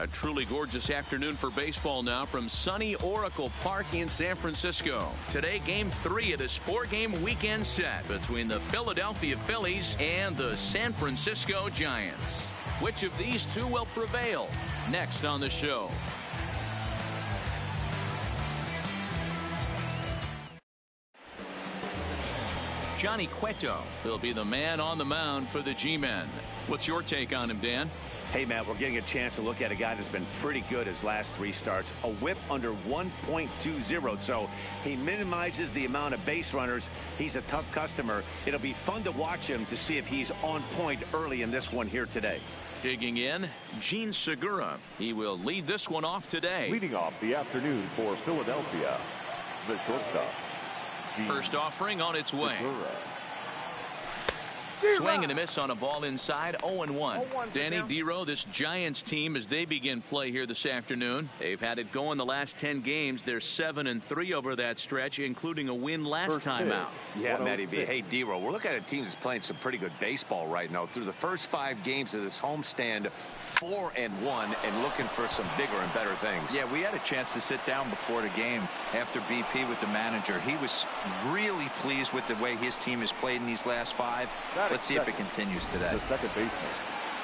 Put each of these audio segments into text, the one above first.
A truly gorgeous afternoon for baseball now from sunny Oracle Park in San Francisco. Today, Game 3 of this 4-game weekend set between the Philadelphia Phillies and the San Francisco Giants. Which of these two will prevail? Next on the show. Johnny Cueto will be the man on the mound for the G-Men. What's your take on him, Dan? Hey, Matt, we're getting a chance to look at a guy that's been pretty good his last 3 starts. A whip under 1.20, so he minimizes the amount of base runners. He's a tough customer. It'll be fun to watch him to see if he's on point early in this one here today. Digging in, Gene Segura. He will lead this one off today. Leading off the afternoon for Philadelphia, the shortstop. First offering on its way. Segura. Swing and a miss on a ball inside. 0-1. Danny Dero, this Giants team, as they begin play here this afternoon, they've had it going the last 10 games. They're 7-3 over that stretch, including a win last time out. Yeah, Matty B. Hey, Dero, we're looking at a team that's playing some pretty good baseball right now. Through the first 5 games of this homestand, 4-1, and looking for some bigger and better things. Yeah, we had a chance to sit down before the game after BP with the manager. He was really pleased with the way his team has played in these last 5. Let's see if it continues today. The second baseman.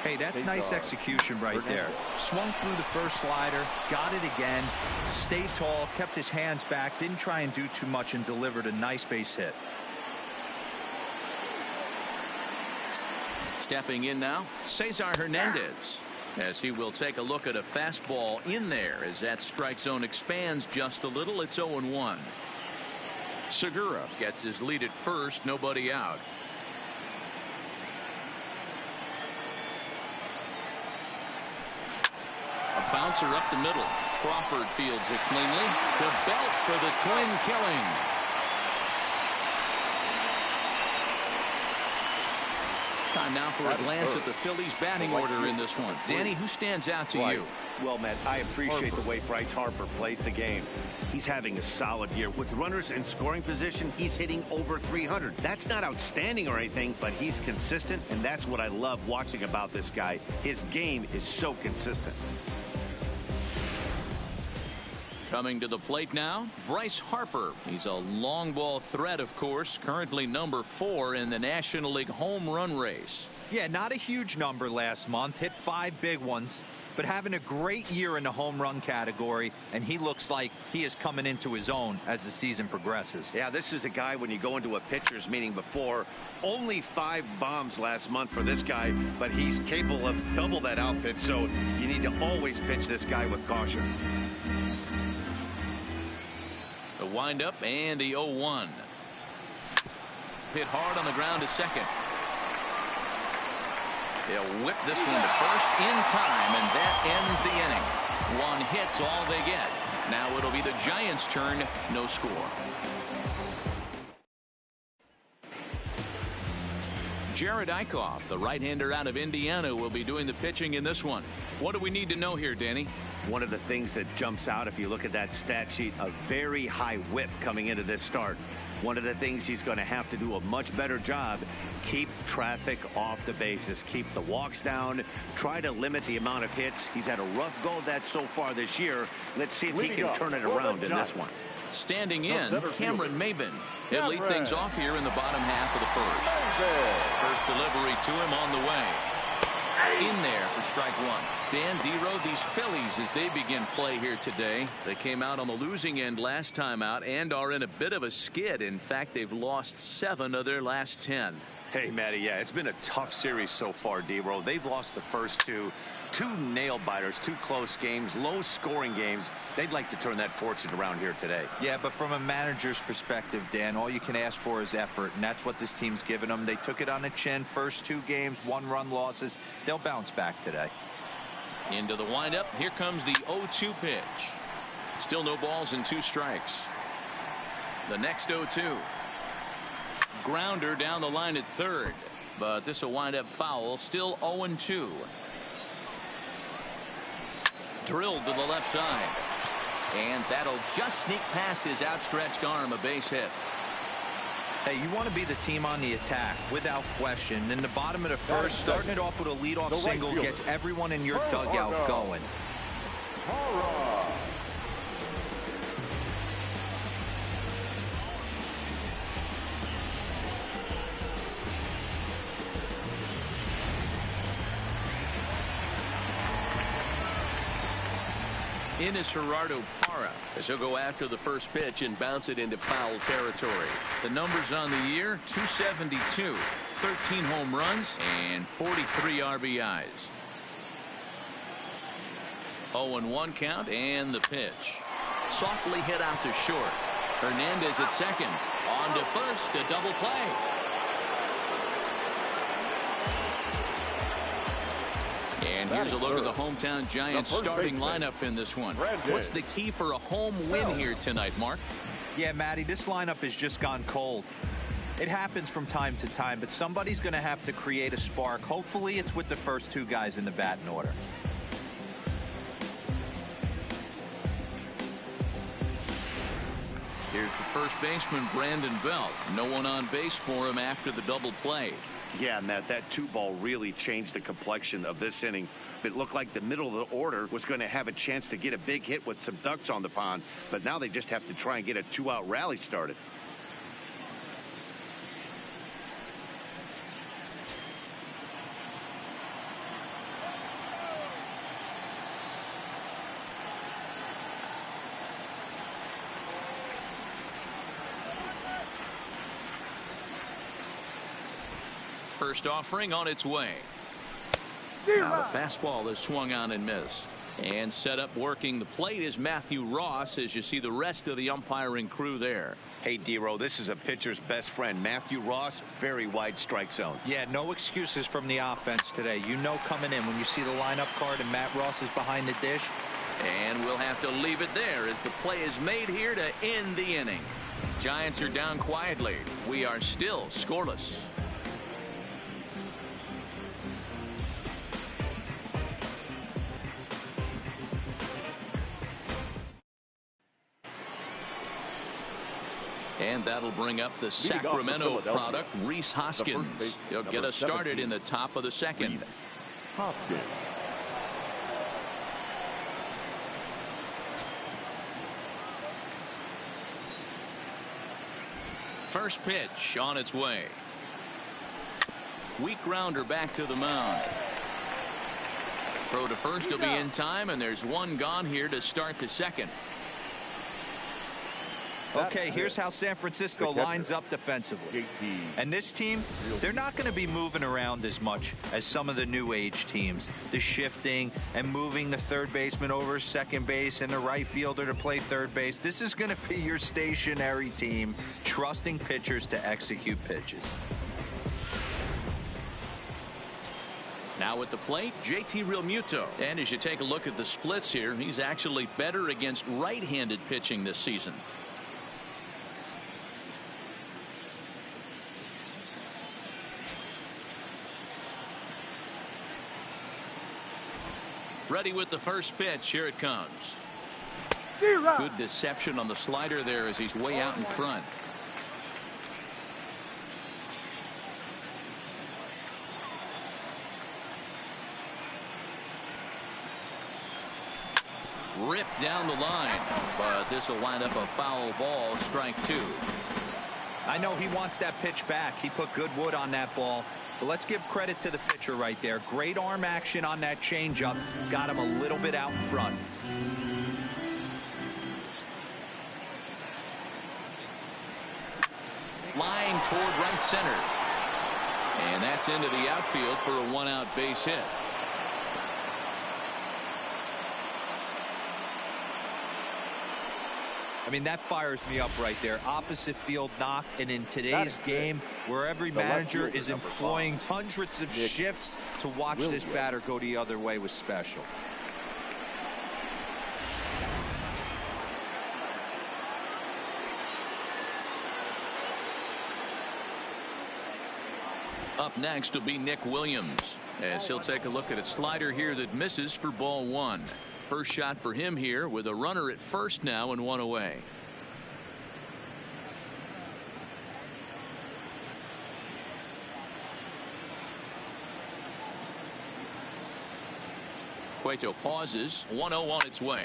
Hey, that's nice execution right there. Swung through the first slider, got it again, stayed tall, kept his hands back, didn't try and do too much, and delivered a nice base hit. Stepping in now, Cesar Hernandez, as he will take a look at a fastball in there as that strike zone expands just a little. It's 0-1. Segura gets his lead at first, nobody out. A bouncer up the middle. Crawford fields it cleanly. The belt for the twin killing. Time now for a glance at the Phillies batting order in this one. Danny, who stands out to you? Well, Matt, I appreciate the way Bryce Harper plays the game. He's having a solid year. With runners in scoring position, he's hitting over 300. That's not outstanding or anything, but he's consistent, and that's what I love watching about this guy. His game is so consistent. Coming to the plate now, Bryce Harper. He's a long ball threat, of course, currently number 4 in the National League home run race. Yeah, not a huge number last month, hit 5 big ones, but having a great year in the home run category, and he looks like he is coming into his own as the season progresses. Yeah, this is a guy when you go into a pitcher's meeting before, only 5 bombs last month for this guy, but he's capable of double that output, so you need to always pitch this guy with caution. The windup and the 0-1. Hit hard on the ground to second. They'll whip this one to first in time, and that ends the inning. 1 hit's all they get. Now it'll be the Giants' turn. No score. Jared Eichhoff, the right-hander out of Indiana, will be doing the pitching in this one. What do we need to know here, Danny? One of the things that jumps out if you look at that stat sheet, a very high whip coming into this start. One of the things he's going to have to do a much better job, keep traffic off the bases, keep the walks down, try to limit the amount of hits. He's had a rough go of that so far this year. Let's see if he can turn it around in this one. Standing in, Cameron Maybin. He'll lead things off here in the bottom half of the first. First delivery to him on the way. In there for strike 1. Dan Dero, these Phillies, as they begin play here today, they came out on the losing end last time out and are in a bit of a skid. In fact, they've lost 7 of their last 10. Hey, Matty, yeah, it's been a tough series so far, Dero. They've lost the first 2 nail-biters, 2 close games, low-scoring games. They'd like to turn that fortune around here today. Yeah, but from a manager's perspective, Dan, all you can ask for is effort, and that's what this team's given them. They took it on the chin. First 2 games, 1-run losses. They'll bounce back today. Into the windup. Here comes the 0-2 pitch. Still no balls and 2 strikes. The next 0-2. Grounder down the line at third, but this will wind up foul. Still 0-2. Drilled to the left side, and that'll just sneak past his outstretched arm. A base hit. Hey, you want to be the team on the attack without question. In the bottom of the first, starting it off with a leadoff single gets everyone in your dugout going. Hara. In is Gerardo Parra as he'll go after the first pitch and bounce it into foul territory. The numbers on the year: 272, 13 home runs, and 43 RBIs. 0-1 count, and the pitch. Softly hit out to short. Hernandez at second. On to first, a double play. And here's a look at the hometown Giants starting lineup in this one. What's the key for a home win here tonight, Mark? Yeah, Matty, this lineup has just gone cold. It happens from time to time, but somebody's going to have to create a spark. Hopefully it's with the first two guys in the batting order. Here's the first baseman, Brandon Belt. No one on base for him after the double play. Yeah, Matt, that 2-ball really changed the complexion of this inning. It looked like the middle of the order was going to have a chance to get a big hit with some ducks on the pond, but now they just have to try and get a 2-out rally started. First offering on its way. Now the fastball is swung on and missed. And set up working the plate is Matthew Ross, as you see the rest of the umpiring crew there. Hey, D-Row, this is a pitcher's best friend, Matthew Ross. Very wide strike zone. Yeah, no excuses from the offense today. You know coming in when you see the lineup card and Matt Ross is behind the dish. And we'll have to leave it there as the play is made here to end the inning. Giants are down quietly. We are still scoreless. And that'll bring up the Sacramento product, Rhys Hoskins. He'll get us started in the top of the second. Hoskins. First pitch on its way. Weak grounder back to the mound. Throw to first will be in time, and there's one gone here to start the second. Okay, here's how San Francisco lines up defensively. And this team, they're not going to be moving around as much as some of the new age teams. The shifting and moving the third baseman over second base and the right fielder to play third base. This is going to be your stationary team, trusting pitchers to execute pitches. Now at the plate, JT Realmuto. And as you take a look at the splits here, he's actually better against right-handed pitching this season. Ready with the first pitch. Here it comes. Good deception on the slider there as he's way out in front. Ripped down the line, but this will wind up a foul ball, strike two. I know he wants that pitch back. He put good wood on that ball. But let's give credit to the pitcher right there. Great arm action on that changeup. Got him a little bit out in front. Line toward right center. And that's into the outfield for a one-out base hit. I mean, that fires me up right there. Opposite field knock, and in today's game, where every manager is employing hundreds of shifts to watch this batter go the other way, was special. Up next will be Nick Williams, as he'll take a look at a slider here that misses for ball one. First shot for him here with a runner at first now and one away. Cueto pauses. 1-0 on its way.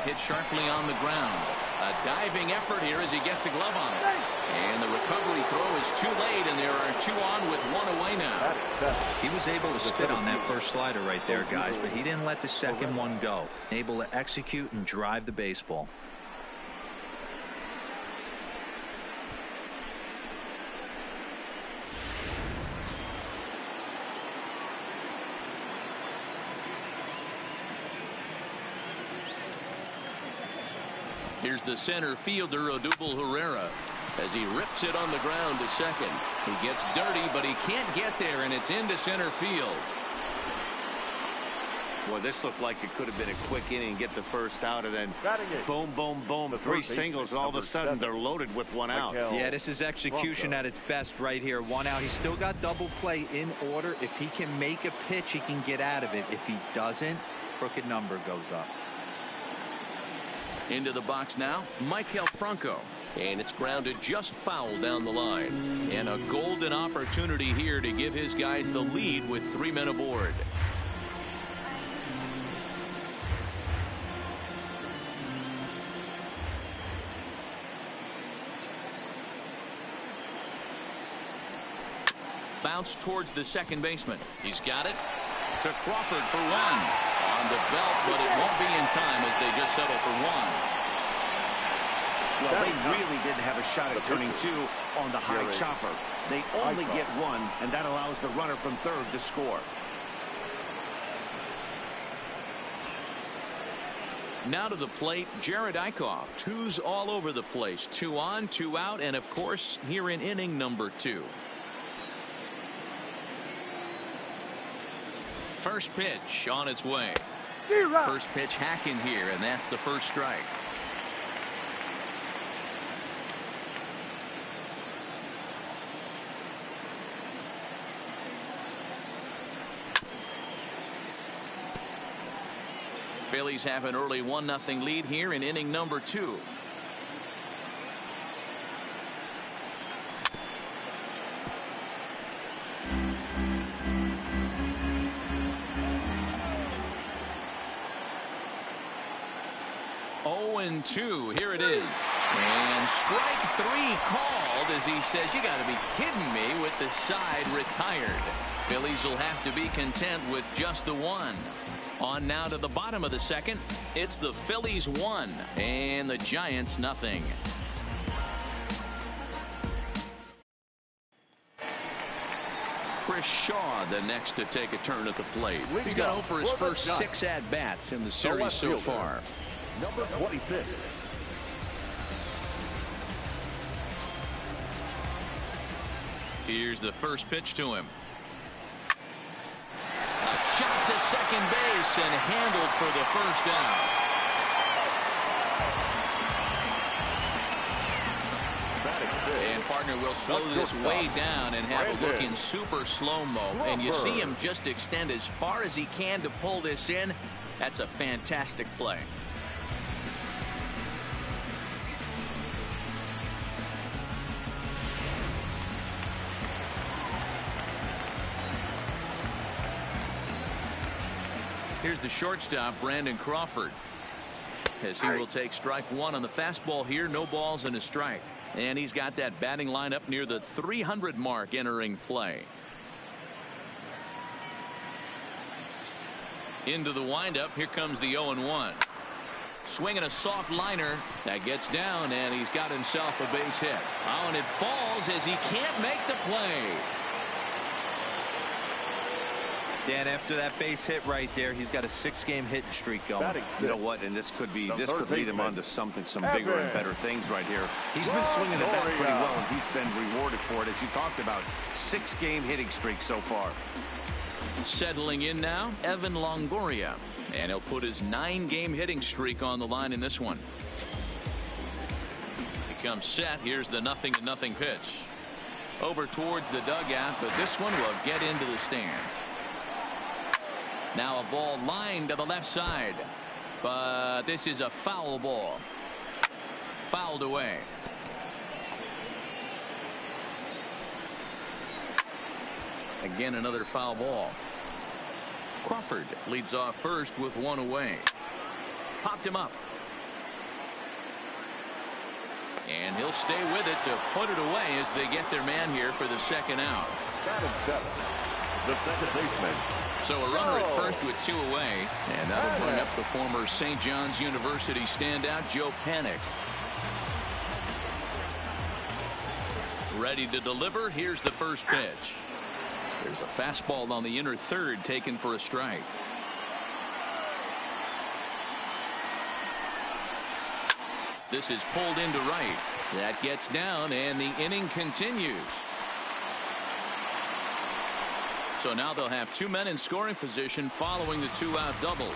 Hit sharply on the ground. A diving effort here as he gets a glove on it. And the recovery throw is too late, and there are 2 on with 1 away now. He was able to spit on that first slider right there, guys, but he didn't let the second one go. Able to execute and drive the baseball. Here's the center fielder, Odubel Herrera, as he rips it on the ground to second. He gets dirty, but he can't get there, and it's into center field. Boy, this looked like it could have been a quick inning, get the first out, and then boom, boom, boom, 3 singles, and all of a sudden they're loaded with 1 out. Yeah, this is execution at its best right here. 1 out. He's still got double play in order. If he can make a pitch, he can get out of it. If he doesn't, crooked number goes up. Into the box now, Maikel Franco. And it's grounded just foul down the line. And a golden opportunity here to give his guys the lead with 3 men aboard. Bounce towards the second baseman. He's got it to Crawford for 1. On the belt, but it won't be in time as they just settle for 1. Well, they really didn't have a shot at turning 2 on the high chopper. They only get 1, and that allows the runner from third to score. Now to the plate, Jared Eichhoff. 2s all over the place. 2 on, 2 out, and of course here in inning number 2. First pitch on its way. First pitch hacking here, and that's the first strike. Phillies have an early 1-0 lead here in inning number 2. And 2. Here it is. And strike 3 called as he says, you got to be kidding me, with the side retired. Phillies will have to be content with just the 1. On now to the bottom of the second. It's the Phillies 1 and the Giants nothing. Chris Shaw the next to take a turn at the plate. He's got over his first 6 at-bats in the series so far. Number 26. Here's the first pitch to him. A shot to second base and handled for the first out. And partner will slow this way down and have a look in super slow-mo. And you see him just extend as far as he can to pull this in. That's a fantastic play. Here's the shortstop, Brandon Crawford, as he will take strike 1 on the fastball here. No balls and a strike. And he's got that batting line up near the 300 mark entering play. Into the windup. Here comes the 0-1. Swinging a soft liner that gets down, and he's got himself a base hit. Oh, and it falls as he can't make the play. Dan, after that base hit right there, he's got a 6-game hitting streak going. You know what? And this could lead him on to some bigger and better things right here. He's been swinging the bat pretty well, and he's been rewarded for it, as you talked about. 6-game hitting streak so far. Settling in now, Evan Longoria, and he'll put his 9-game hitting streak on the line in this one. He comes set. Here's the 0-0 pitch. Over towards the dugout, but this one will get into the stands. Now a ball lined to the left side, but this is a foul ball. Fouled away. Again, another foul ball. Crawford leads off first with one away. Popped him up. And he'll stay with it to put it away as they get their man here for the second out. Batting seventh, the second baseman. So a runner at first with two away. And that'll bring up the former St. John's University standout Joe Panik. Ready to deliver. Here's the first pitch. There's a fastball on the inner third taken for a strike. This is pulled into right. That gets down and the inning continues. So now they'll have two men in scoring position following the two-out double.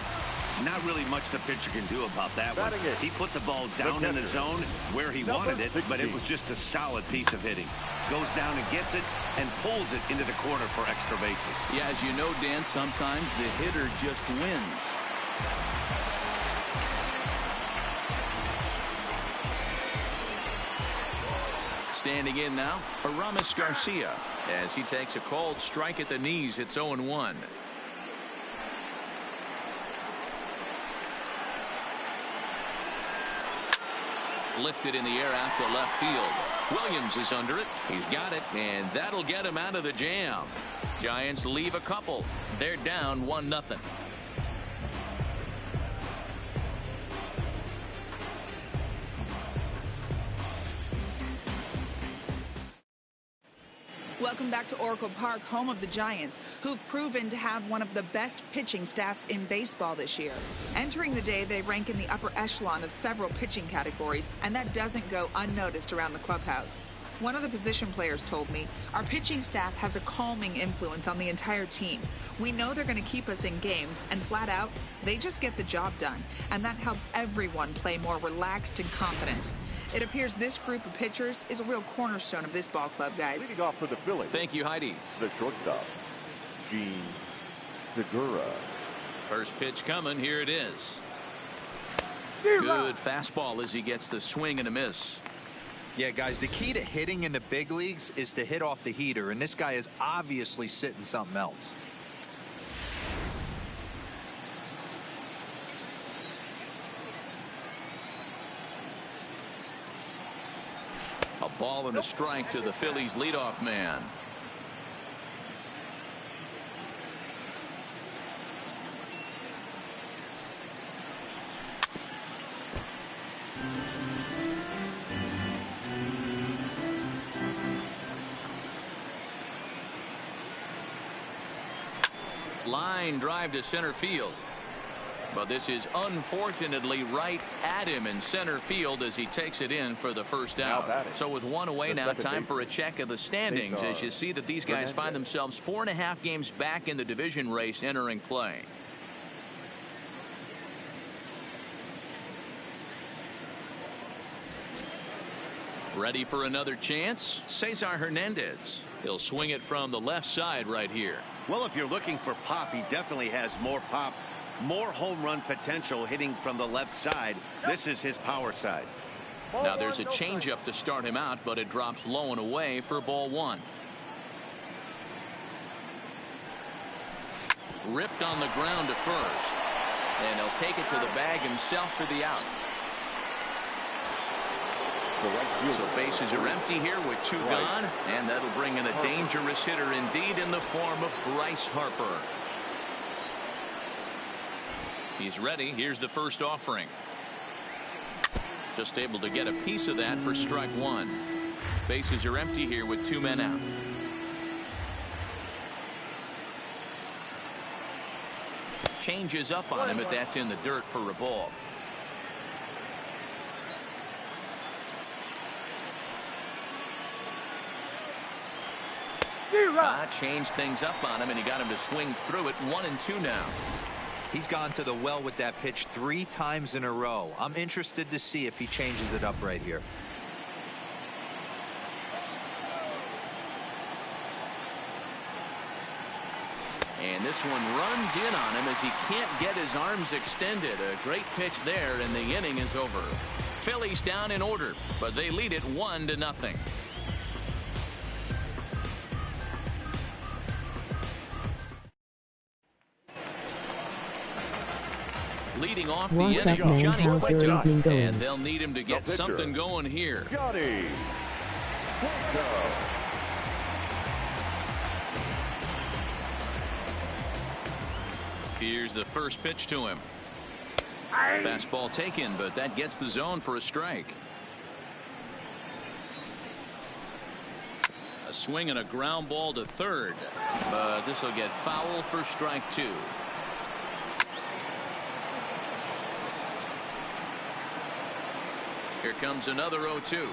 Not really much the pitcher can do about that one. He put the ball down in the zone where he wanted it, but it was just a solid piece of hitting. Goes down and gets it and pulls it into the corner for extra bases. Yeah, as you know, Dan, sometimes the hitter just wins. Standing in now, Aramis Garcia, as he takes a called strike at the knees. It's 0-1. Lifted in the air out to left field. Williams is under it. He's got it, and that'll get him out of the jam. Giants leave a couple. They're down 1-0. Welcome back to Oracle Park, home of the Giants, who've proven to have one of the best pitching staffs in baseball this year. Entering the day, they rank in the upper echelon of several pitching categories, and that doesn't go unnoticed around the clubhouse. One of the position players told me, our pitching staff has a calming influence on the entire team. We know they're going to keep us in games, and flat out, they just get the job done, and that helps everyone play more relaxed and confident. It appears this group of pitchers is a real cornerstone of this ball club, guys. Leading off for the Phillies. Thank you, Heidi. The shortstop, Gene Segura. First pitch coming. Here it is. Good fastball as he gets the swing and a miss. Yeah, guys, the key to hitting in the big leagues is to hit off the heater, and this guy is obviously sitting something else. A ball and a strike to the Phillies leadoff man. Line drive to center field. But this is unfortunately right at him in center field as he takes it in for the first out. So with one away now, time for a check of the standings as you see that these guys find themselves 4.5 games back in the division race entering play. Ready for another chance? Cesar Hernandez. He'll swing it from the left side right here. Well, if you're looking for pop, he definitely has more pop. More home run potential hitting from the left side. This is his power side. Now there's a changeup to start him out, but it drops low and away for ball one. Ripped on the ground to first. And he'll take it to the bag himself for the out. So bases are empty here with two gone. And that'll bring in a dangerous hitter indeed in the form of Bryce Harper. He's ready. Here's the first offering. Just able to get a piece of that for strike one. Bases are empty here with two men out. Changes up on him, but that's in the dirt for a ball. Changed things up on him, and he got him to swing through it. 1-2 now. He's gone to the well with that pitch 3 times in a row. I'm interested to see if he changes it up right here. And this one runs in on him as he can't get his arms extended. A great pitch there, and the inning is over. Phillies down in order, but they lead it 1-0. Leading off the What's up, inning, man? Johnny How's your Cueto. evening going? And they'll need him to get something going here. Johnny Cueto. Here's the first pitch to him. Fastball taken, but that gets the zone for a strike. A swing and a ground ball to third, but this will get foul for strike two. Here comes another 0-2.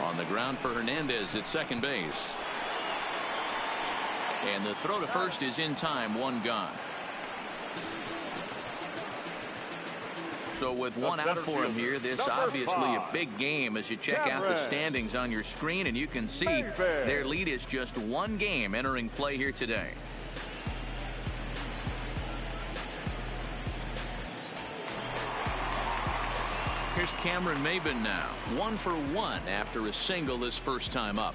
On the ground for Hernandez at second base. And the throw to first is in time, one gone. So with one out for him here, this obviously a big game as you check out the standings on your screen, and you can see their lead is just one game entering play here today. Here's Cameron Maybin now, 1 for 1 after a single his first time up.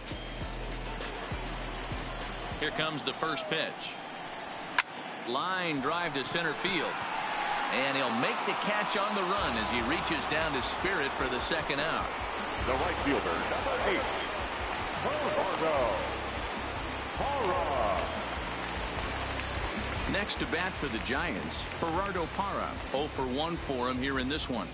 Here comes the first pitch. Line drive to center field. And he'll make the catch on the run as he reaches down to Spirit for the second out. The right fielder, number 8, Gerardo Parra. Next to bat for the Giants, Gerardo Parra. 0 for 1 for him here in this one.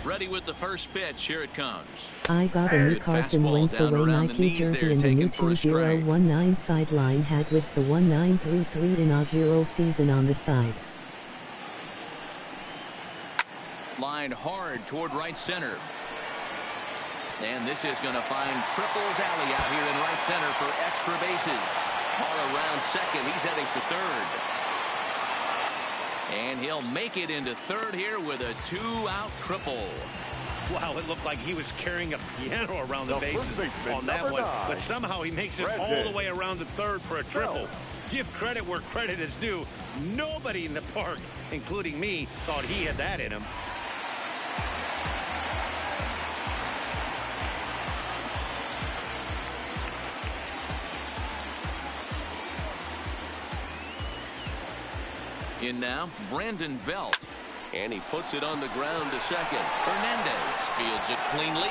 Ready with the first pitch. Here it comes. I got a new Carson Wentz away Nike jersey in the new 2019 sideline hat with the 1933 inaugural season on the side. Lined hard toward right center. And this is going to find Triple's alley out here in right center for extra bases. All around second. He's heading for third. And he'll make it into third here with a 2-out triple. Wow, it looked like he was carrying a piano around the bases on that one. 9, but somehow he makes it all the way around to third for a triple. Give credit where credit is due. Nobody in the park, including me, thought he had that in him. In now, Brandon Belt. And he puts it on the ground to second. Hernandez fields it cleanly.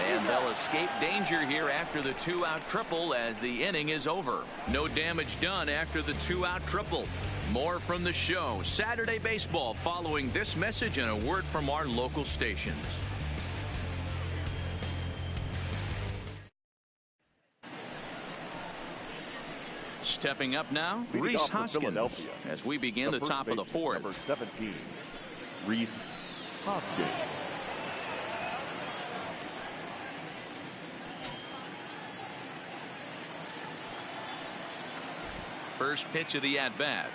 And they'll escape danger here after the 2-out triple as the inning is over. No damage done after the 2-out triple. More from the show. Saturday Baseball following this message and a word from our local stations. Stepping up now, Rhys Hoskins as we begin the top of the fourth. Number 17, Rhys Hoskins. First pitch of the at-bat.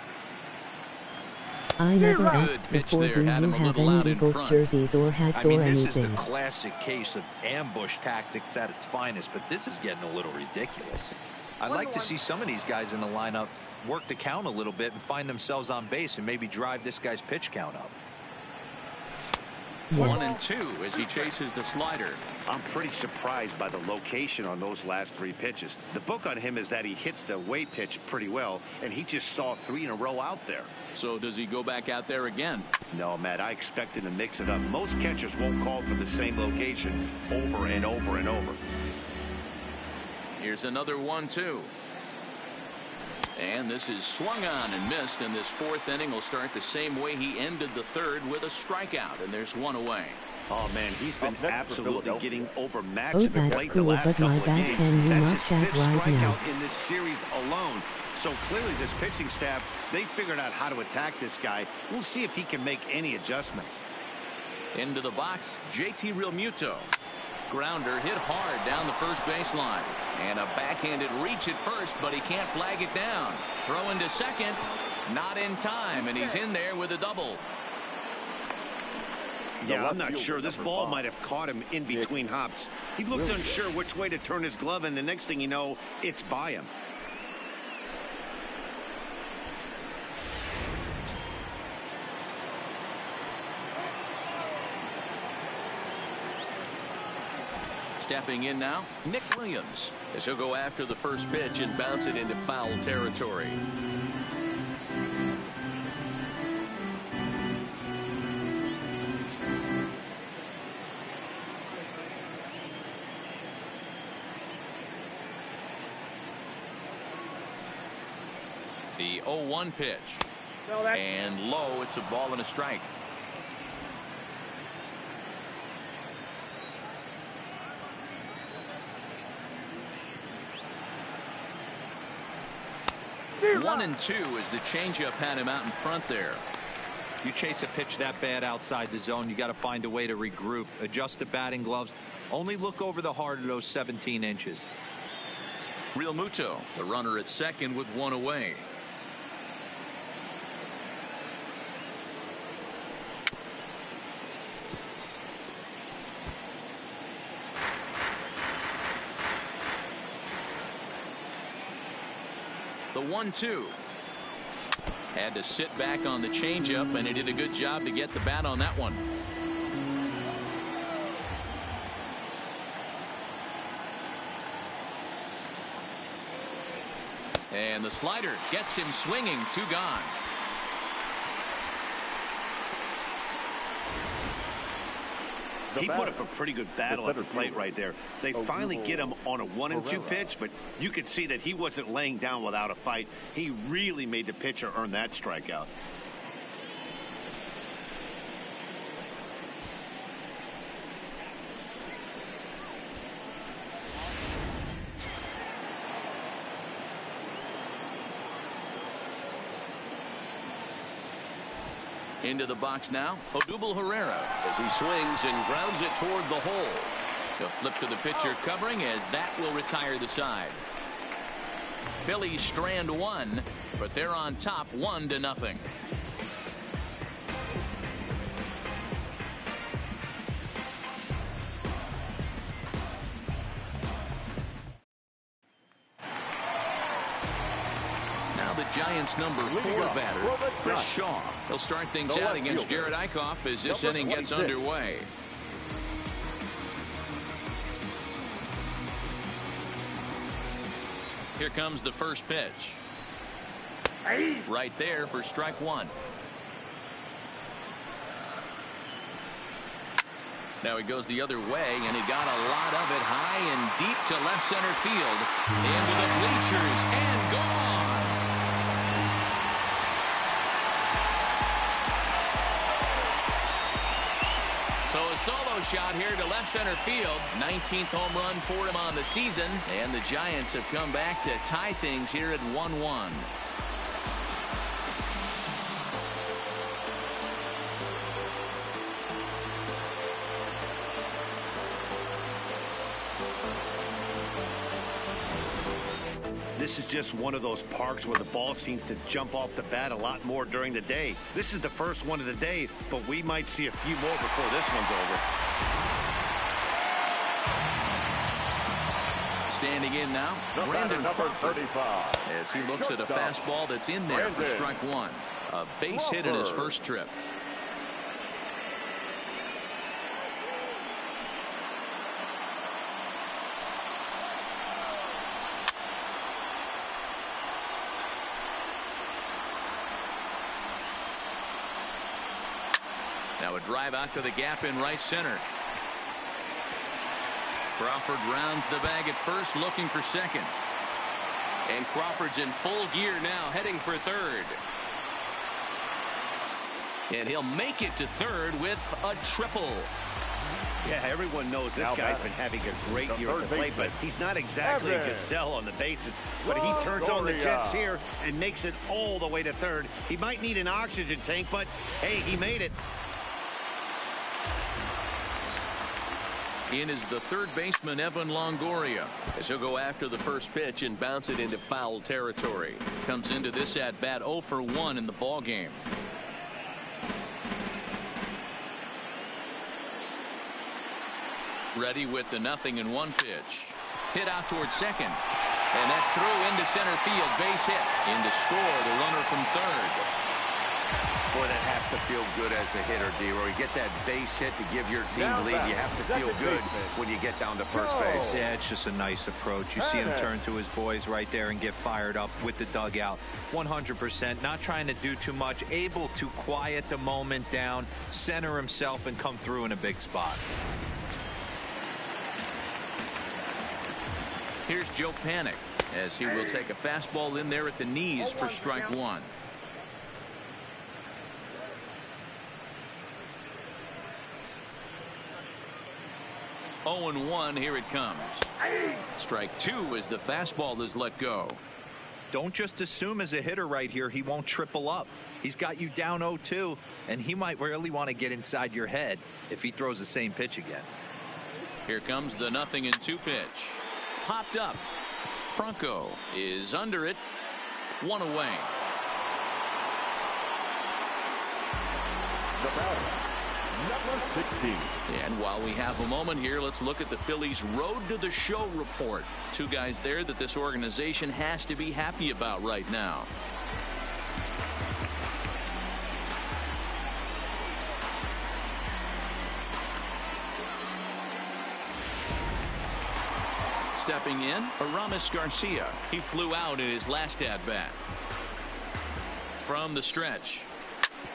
I never asked before, do you have any Eagles jerseys or hats or anything? This is the classic case of ambush tactics at its finest, but this is getting a little ridiculous. I'd like to see some of these guys in the lineup work the count a little bit and find themselves on base and maybe drive this guy's pitch count up. Yes. 1-2 as he chases the slider. I'm pretty surprised by the location on those last 3 pitches. The book on him is that he hits the away pitch pretty well, and he just saw 3 in a row out there. So does he go back out there again? No, Matt, I expect him to mix it up. Most catchers won't call for the same location over and over and over. Here's another 1-2. And this is swung on and missed, and this 4th inning will start the same way he ended the 3rd with a strikeout, and there's 1 away. Oh man, he's been absolutely getting overmatched Oh, at the that's plate cool, the last but couple my of back games. can you That's not his chat 5th right now? strikeout in this series alone. So clearly this pitching staff, they figured out how to attack this guy. We'll see if he can make any adjustments. Into the box, JT Realmuto. Grounder hit hard down the first baseline. And a backhanded reach at first, but he can't flag it down. Throw into second. Not in time, and he's in there with a double. Yeah, I'm not sure. This ball might have caught him in between hops. He looked unsure which way to turn his glove, and the next thing you know, it's by him. Stepping in now, Nick Williams, as he'll go after the first pitch and bounce it into foul territory. The 0-1 pitch. And low, it's a ball and a strike. One and two as the changeup had him out in front there. You chase a pitch that bad outside the zone, you got to find a way to regroup, adjust the batting gloves. Only look over the heart of those 17 inches. Real Muto, the runner at second with one away. The 1-2. Had to sit back on the changeup, and he did a good job to get the bat on that one. And the slider gets him swinging. 2 gone. He put up a pretty good battle at the plate right there. They finally get him on a 1-2 pitch, but you could see that he wasn't laying down without a fight. He really made the pitcher earn that strikeout. Into the box now, Odubel Herrera, as he swings and grounds it toward the hole. He'll flip to the pitcher covering, as that will retire the side. Phillies strand one, but they're on top 1-0. Giants number 4 batter, Chris Shaw. He'll start things out against Jared Eichhoff as this inning gets underway. Here comes the first pitch. Right there for strike 1. Now he goes the other way, and he got a lot of it high and deep to left center field. Into the bleachers and gone. So a solo shot here to left center field. 19th home run for him on the season. And the Giants have come back to tie things here at 1-1. This is just one of those parks where the ball seems to jump off the bat a lot more during the day. This is the first one of the day, but we might see a few more before this one's over. Standing in now, Brandon Crawford, as he looks at a fastball that's in there for strike 1. A base hit in his first trip. Now a drive out to the gap in right center. Crawford rounds the bag at first, looking for second. And Crawford's in full gear now, heading for third. And he'll make it to third with a triple. Yeah, everyone knows this guy's been having a great year at the plate, but he's not exactly a good sell on the bases. But he turns on the jets here and makes it all the way to third. He might need an oxygen tank, but hey, he made it. In is the third baseman, Evan Longoria, as he'll go after the first pitch and bounce it into foul territory. Comes into this at bat 0 for 1 in the ball game. Ready with the 0-1 pitch. Hit out towards second. And that's through into center field. Base hit. In to score the runner from third. Boy, that has to feel good as a hitter, D-Roy. You get that base hit to give your team the lead. You have to feel good when you get down to first base. Yeah, it's just a nice approach. You see him turn to his boys right there and get fired up with the dugout. 100%, not trying to do too much, able to quiet the moment down, center himself, and come through in a big spot. Here's Joe Panic as he will take a fastball in there at the knees for strike one. 0-1, here it comes. Strike two as the fastball is let go. Don't just assume as a hitter right here he won't triple up. He's got you down 0-2, and he might really want to get inside your head if he throws the same pitch again. Here comes the 0-2 pitch. Popped up. Franco is under it. One away. The batter, number 16. And while we have a moment here, let's look at the Phillies' road to the show report. Two guys there that this organization has to be happy about right now. Stepping in, Aramis Garcia. He flew out in his last at-bat. From the stretch.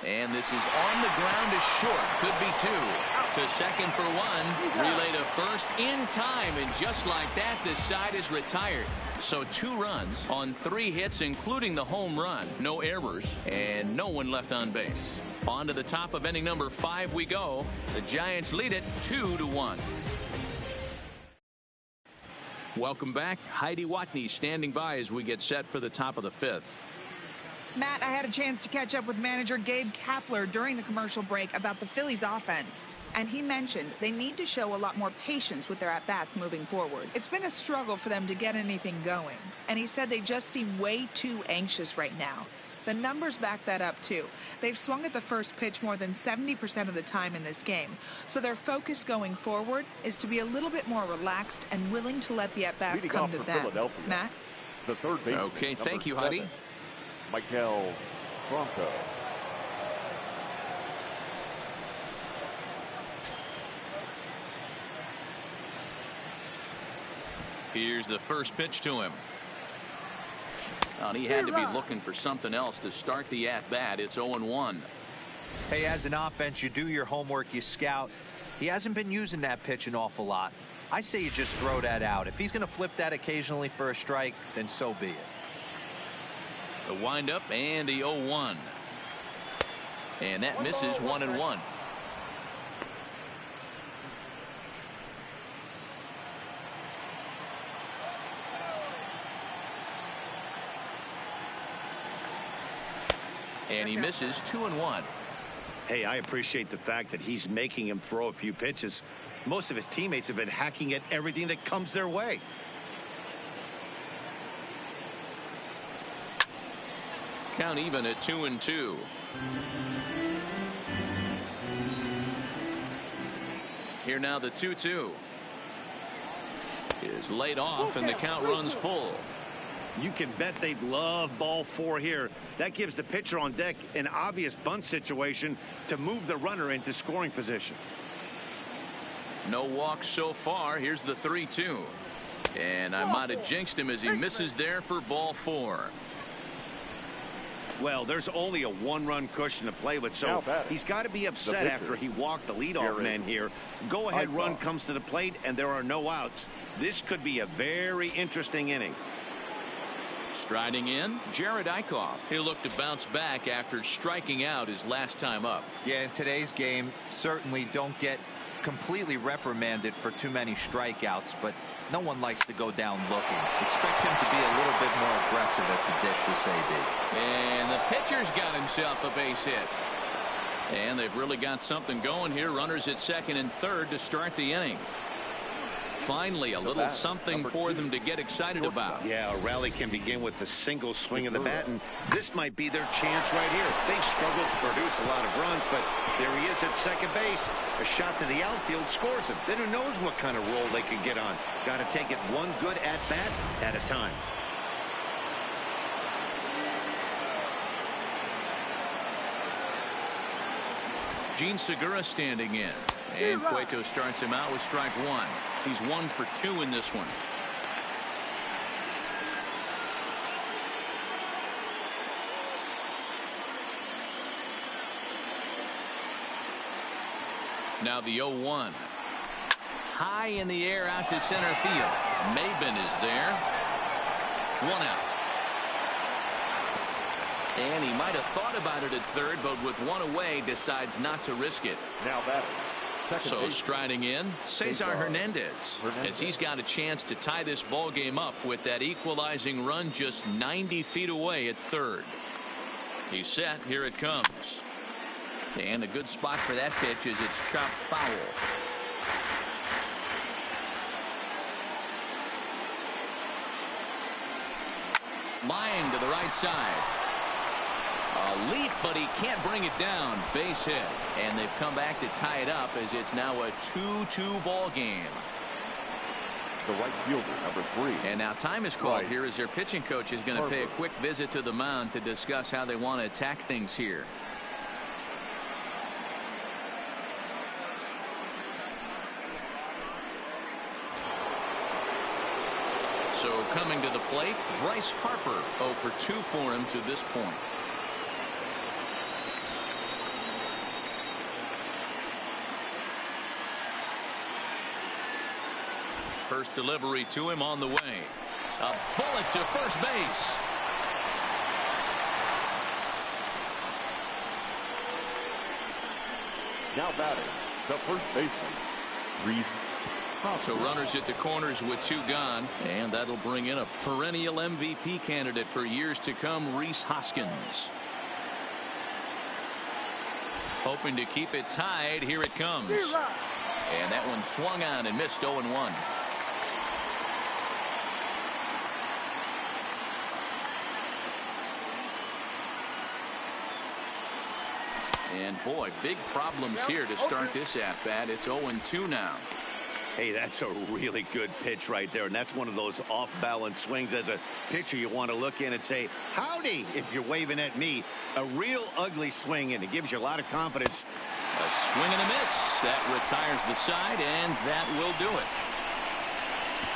And this is on the ground is short. Could be two. To second for one. Relay to first in time. And just like that, this side is retired. So 2 runs on 3 hits, including the home run. No errors and no one left on base. On to the top of inning number 5 we go. The Giants lead it 2-1. Welcome back. Heidi Watney standing by as we get set for the top of the 5th. Matt, I had a chance to catch up with manager Gabe Kapler during the commercial break about the Phillies offense. And he mentioned they need to show a lot more patience with their at-bats moving forward. It's been a struggle for them to get anything going. And he said they just seem way too anxious right now. The numbers back that up, too. They've swung at the first pitch more than 70% of the time in this game. So their focus going forward is to be a little bit more relaxed and willing to let the at-bats come to them. Matt? The third baseman. Okay, thank you, Heidi. Michael Franco. Here's the first pitch to him. And he had to be looking for something else to start the at-bat. It's 0-1. Hey, as an offense, you do your homework, you scout. He hasn't been using that pitch an awful lot. I say you just throw that out. If he's going to flip that occasionally for a strike, then so be it. The windup and the 0-1. And that misses 1-1. And he misses 2-1. Hey, I appreciate the fact that he's making him throw a few pitches. Most of his teammates have been hacking at everything that comes their way. Count even at 2-2. Here now the 2-2 is laid off and the count runs full. You can bet they'd love ball 4 here. That gives the pitcher on deck an obvious bunt situation to move the runner into scoring position. No walks so far. Here's the 3-2. And I might have jinxed him as he misses there for ball 4. Well, there's only a 1-run cushion to play with, so he's got to be upset after he walked the leadoff man here. Go-ahead run comes to the plate, and there are no outs. This could be a very interesting inning. Striding in, Jared Eichhoff. He'll look to bounce back after striking out his last time up. Yeah, in today's game, certainly don't get completely reprimanded for too many strikeouts, but no one likes to go down looking. Expect him to be a little bit more aggressive at the dish this AB. And the pitcher's got himself a base hit. And they've really got something going here. Runners at second and third to start the inning. Finally, a little something for them to get excited about. Yeah, a rally can begin with a single swing of the bat, and this might be their chance right here. They've struggled to produce a lot of runs, but there he is at second base. A shot to the outfield scores him. Then who knows what kind of roll they can get on. Got to take it one good at-bat at a time. Gene Segura standing in. And Cueto starts him out with strike one. He's 1 for 2 in this one. Now the 0-1. High in the air out to center field. Maben is there. 1 out. And he might have thought about it at third, but with 1 away, decides not to risk it. Now batting. So striding in, Cesar Hernandez, as he's got a chance to tie this ball game up with that equalizing run just 90 feet away at third. He's set. Here it comes. And a good spot for that pitch is it's chopped foul. Line to the right side. A leap, but he can't bring it down. Base hit. And they've come back to tie it up as it's now a 2-2 ball game. The right fielder, number 3. And now time is called here as their pitching coach is going to pay a quick visit to the mound to discuss how they want to attack things here. So coming to the plate, Bryce Harper 0 for 2 for him to this point. First delivery to him on the way. A bullet to first base. Now batting, the first baseman, Rhys. So runners at the corners with 2 gone, and that'll bring in a perennial MVP candidate for years to come, Rhys Hoskins. Hoping to keep it tied. Here it comes. And that one swung on and missed. 0-1. And boy, big problems here to start this at bat. It's 0-2 now. Hey, that's a really good pitch right there, and that's one of those off-balance swings. As a pitcher, you want to look in and say, howdy, if you're waving at me. A real ugly swing, and it gives you a lot of confidence. A swing and a miss. That retires the side, and that will do it.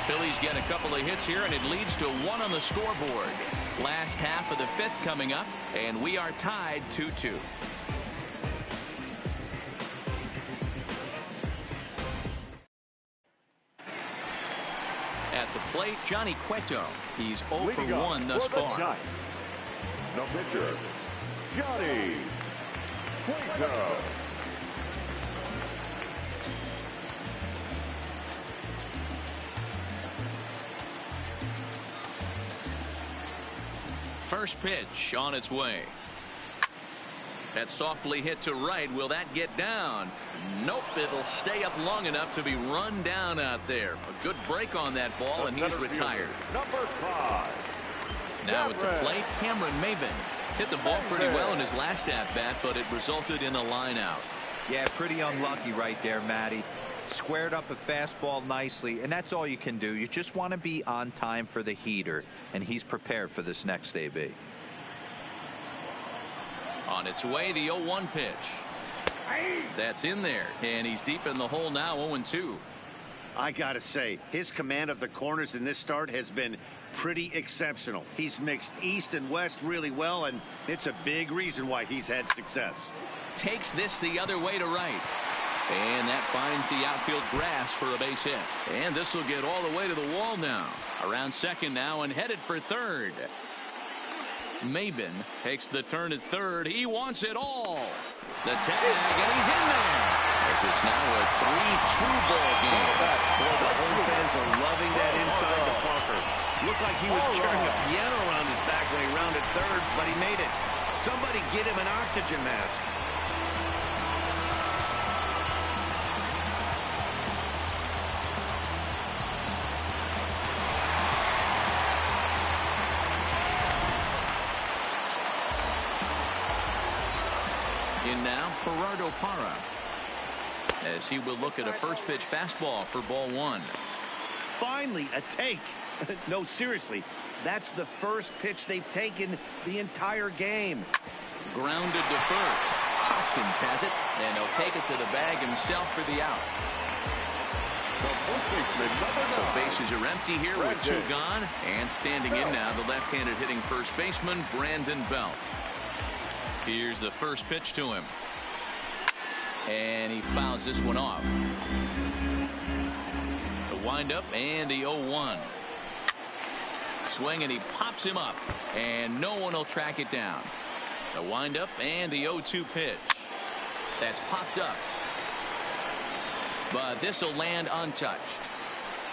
Phillies get a couple of hits here, and it leads to 1 on the scoreboard. Last half of the 5th coming up, and we are tied 2-2. At the plate, Johnny Cueto. He's 0 for 1 thus far. The pitcher, Johnny Cueto. First pitch on its way. That's softly hit to right. Will that get down? Nope. It'll stay up long enough to be run down out there. A good break on that ball, and he's retired. Number 5. Now at the plate, Cameron Maben. Hit the ball pretty well in his last at-bat, but it resulted in a line out. Yeah, pretty unlucky right there, Matty. Squared up a fastball nicely, and that's all you can do. You just want to be on time for the heater, and he's prepared for this next AB. On its way, the 0-1 pitch. That's in there, and he's deep in the hole now, 0-2. I gotta say, his command of the corners in this start has been pretty exceptional. He's mixed east and west really well, and it's a big reason why he's had success. Takes this the other way to right. And that finds the outfield grass for a base hit. And this will get all the way to the wall now. Around second now and headed for third. Maben takes the turn at third. He wants it all. The tag, and he's in there. As it's now a 3-2 ball game. Boy, the home fans are loving that inside the Parker. Looked like he was carrying a piano around his back when he rounded third, but he made it. Somebody get him an oxygen mask. In now, Gerardo Parra, as he will look at a first pitch fastball for ball 1. Finally, a take. No, seriously, that's the first pitch they've taken the entire game. Grounded to first. Hoskins has it, and he'll take it to the bag himself for the out. So bases are empty here with 2 gone. And standing in now, the left-handed hitting first baseman, Brandon Belt. Here's the first pitch to him. And he fouls this one off. The windup and the 0-1. Swing, and he pops him up. And no one will track it down. The windup and the 0-2 pitch. That's popped up. But this will land untouched.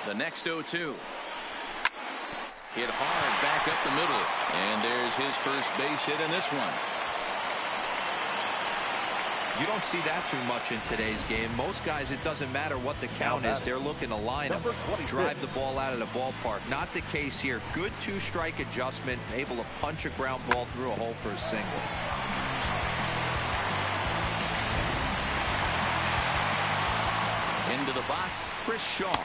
The next 0-2. Hit hard back up the middle. And there's his first base hit in this one. You don't see that too much in today's game. Most guys, it doesn't matter what the count is. They're looking to line up, drive the ball out of the ballpark. Not the case here. Good 2-strike adjustment, able to punch a ground ball through a hole for a single. Into the box, Chris Shaw,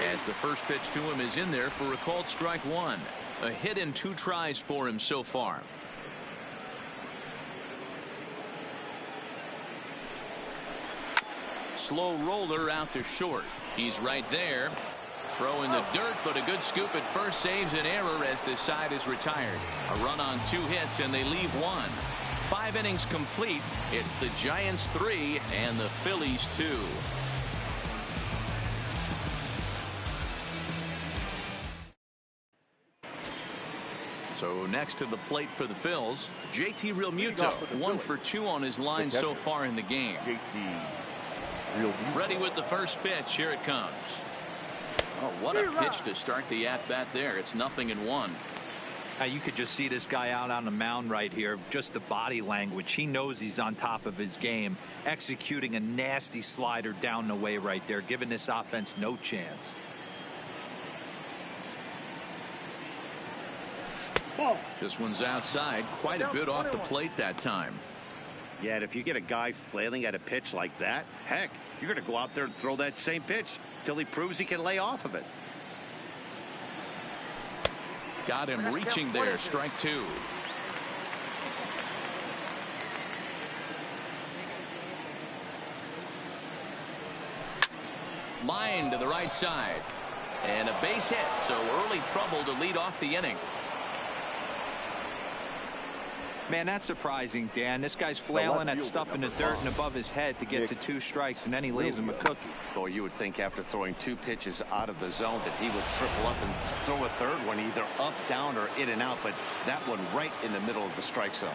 as the first pitch to him is in there for a called strike 1. A hit in 2 tries for him so far. Slow roller out to short. He's right there. Throw in the dirt, but a good scoop at first saves an error as the side is retired. A run on 2 hits, and they leave 1. 5 innings complete. It's the Giants 3 and the Phillies 2. So next to the plate for the Phils, JT Realmuto, 1 for 2 on his line so far in the game. Ready with the first pitch. Here it comes. Oh, what a pitch to start the at-bat there. It's 0-1. You could just see this guy out on the mound right here. Just the body language. He knows he's on top of his game. Executing a nasty slider down the way right there, giving this offense no chance. This one's outside, quite a bit off the plate that time. Yeah, and if you get a guy flailing at a pitch like that, heck, you're going to go out there and throw that same pitch till he proves he can lay off of it. Got him reaching there. Strike 2. Line to the right side. And a base hit, so early trouble to lead off the inning. Man, that's surprising, Dan. This guy's flailing at stuff in the dirt and above his head to get to 2 strikes, and then he lays him a cookie. Boy, you would think after throwing 2 pitches out of the zone that he would triple up and throw a third one, either up, down, or in and out, but that one right in the middle of the strike zone.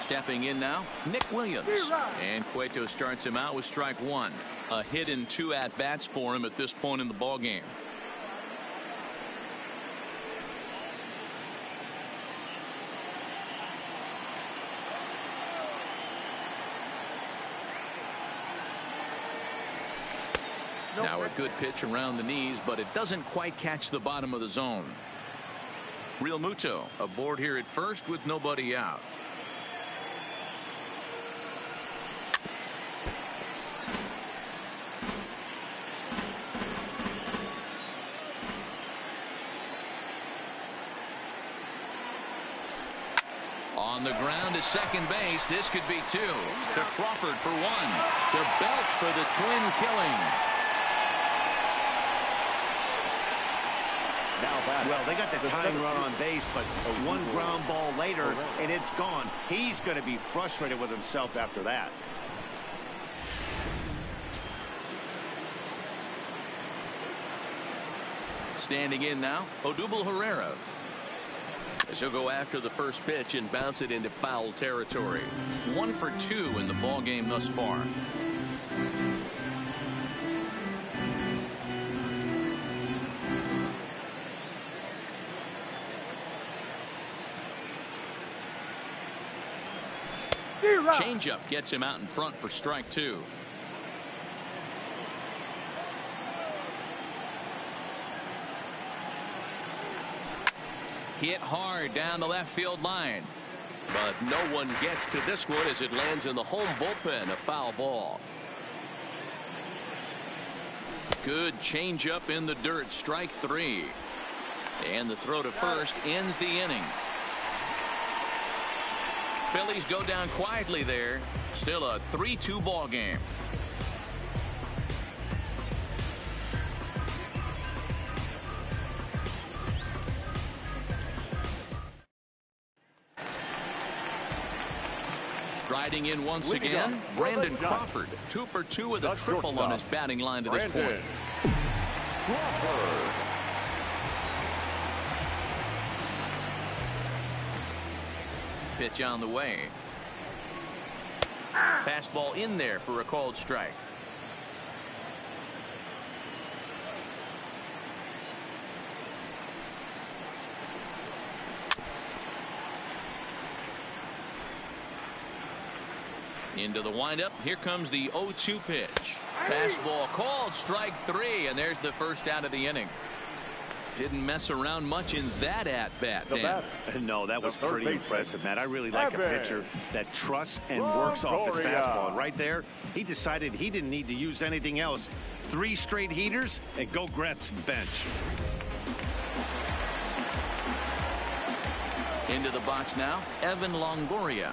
Stepping in now, Nick Williams. And Cueto starts him out with strike 1. A hit in 2 at-bats for him at this point in the ballgame. Now a good pitch around the knees, but it doesn't quite catch the bottom of the zone. Realmuto aboard here at first with nobody out. On the ground to second base. This could be 2. To Crawford for 1. To Belt for the twin killing. Well, they got the tying run on base, but 1 ground ball later, and it's gone. He's going to be frustrated with himself after that. Standing in now, Odubel Herrera. As he'll go after the first pitch and bounce it into foul territory. 1 for 2 in the ball game thus far. Changeup gets him out in front for strike 2. Hit hard down the left field line. But no one gets to this one as it lands in the home bullpen. A foul ball. Good changeup in the dirt. Strike 3. And the throw to first ends the inning. Phillies go down quietly there. Still a 3-2 ball game. Striding in once again, Brandon Crawford, 2 for 2 with a triple on his batting line to this point. Pitch on the way. Fastball in there for a called strike. Into the windup. Here comes the 0-2 pitch. Fastball called, strike 3, and there's the first out of the inning. Didn't mess around much in that at-bat, Dan. No, that was pretty impressive, Matt. I really like a pitcher that trusts and works off his fastball. Right there, he decided he didn't need to use anything else. 3 straight heaters and go grab some bench. Into the box now, Evan Longoria,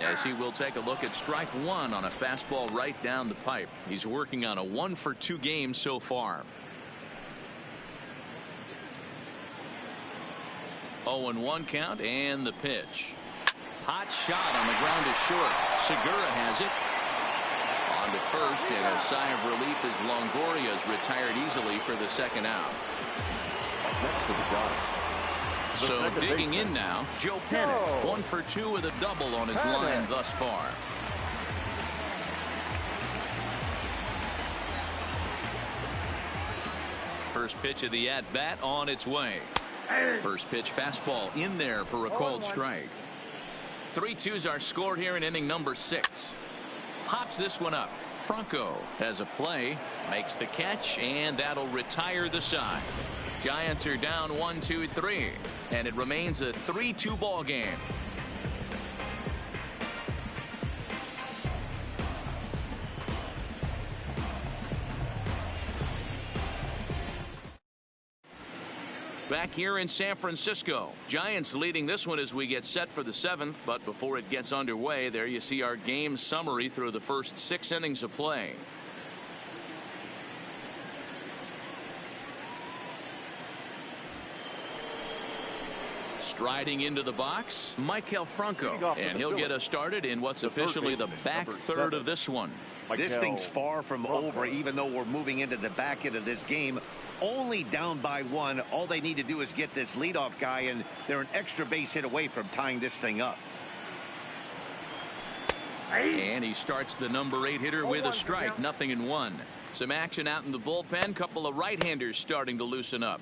as he will take a look at strike 1 on a fastball right down the pipe. He's working on a 1 for 2 game so far. 0-1 count, and the pitch. Hot shot on the ground is short. Segura has it. On to first, and a sigh of relief as Longoria is retired easily for the second out. So digging in now, Joe Pennant, 1 for 2 with a double on his line thus far. First pitch of the at-bat on its way. First pitch fastball in there for a called strike. 3-2s are scored here in inning number 6. Pops this one up. Franco has a play, makes the catch, and that'll retire the side. Giants are down 1-2-3, and it remains a 3-2 ball game. Back here in San Francisco, Giants leading this one as we get set for the 7th. But before it gets underway, there you see our game summary through the first 6 innings of play. Striding into the box, Maikel Franco, and he'll get us started in what's officially the back third of this one. This thing's far from over, even though we're moving into the back end of this game. Only down by 1. All they need to do is get this leadoff guy, and they're an extra base hit away from tying this thing up. And he starts the number 8 hitter with a strike, 0-1. Some action out in the bullpen. Couple of right-handers starting to loosen up.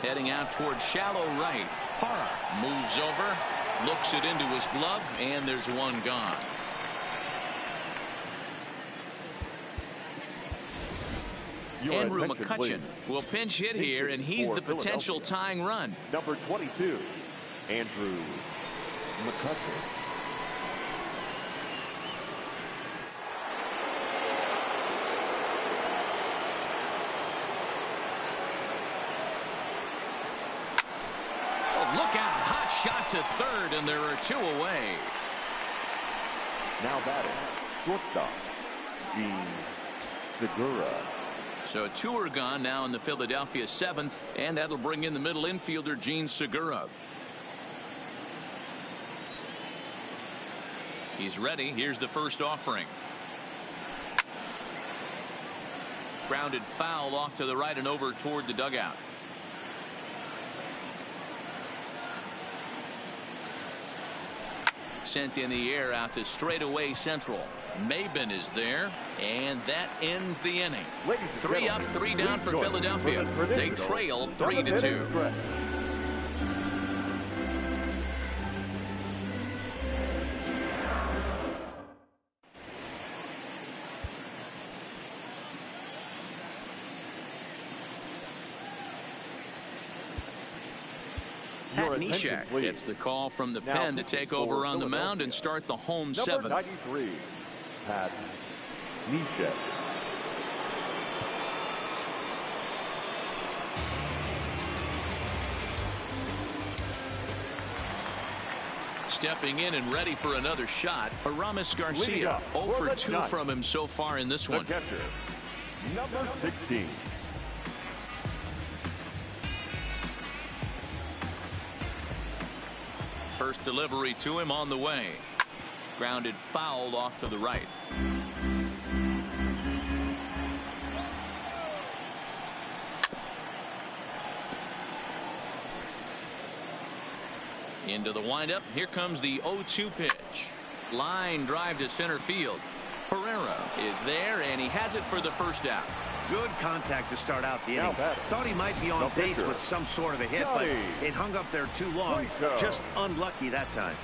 Heading out towards shallow right. Parra moves over, looks it into his glove, and there's one gone. Andrew McCutchen will pinch hit here, and he's the potential tying run. Number 22, Andrew McCutchen. Look out, hot shot to third, and there are 2 away. Now batting, shortstop, Gene Segura. So 2 are gone now in the Philadelphia 7th, and that'll bring in the middle infielder Gene Segura. He's ready. Here's the first offering. Grounded foul off to the right and over toward the dugout. Sent in the air out to straightaway central. Maben is there, and that ends the inning. 3 up, 3 down for Philadelphia. They trail 3-2. Neshek gets the call from the pen to take over on the mound and start the home 7th. Number 93, Pat Neshek. stepping in and ready for another shot. Aramis Garcia 0 for 2 from him so far in this one. Catcher, number 16. First delivery to him on the way. Grounded fouled off to the right. Into the windup. Here comes the 0-2 pitch. Line drive to center field. Herrera is there, and he has it for the first out. Good contact to start out the inning. Thought he might be on base with some sort of a hit, but it hung up there too long. Just unlucky that time.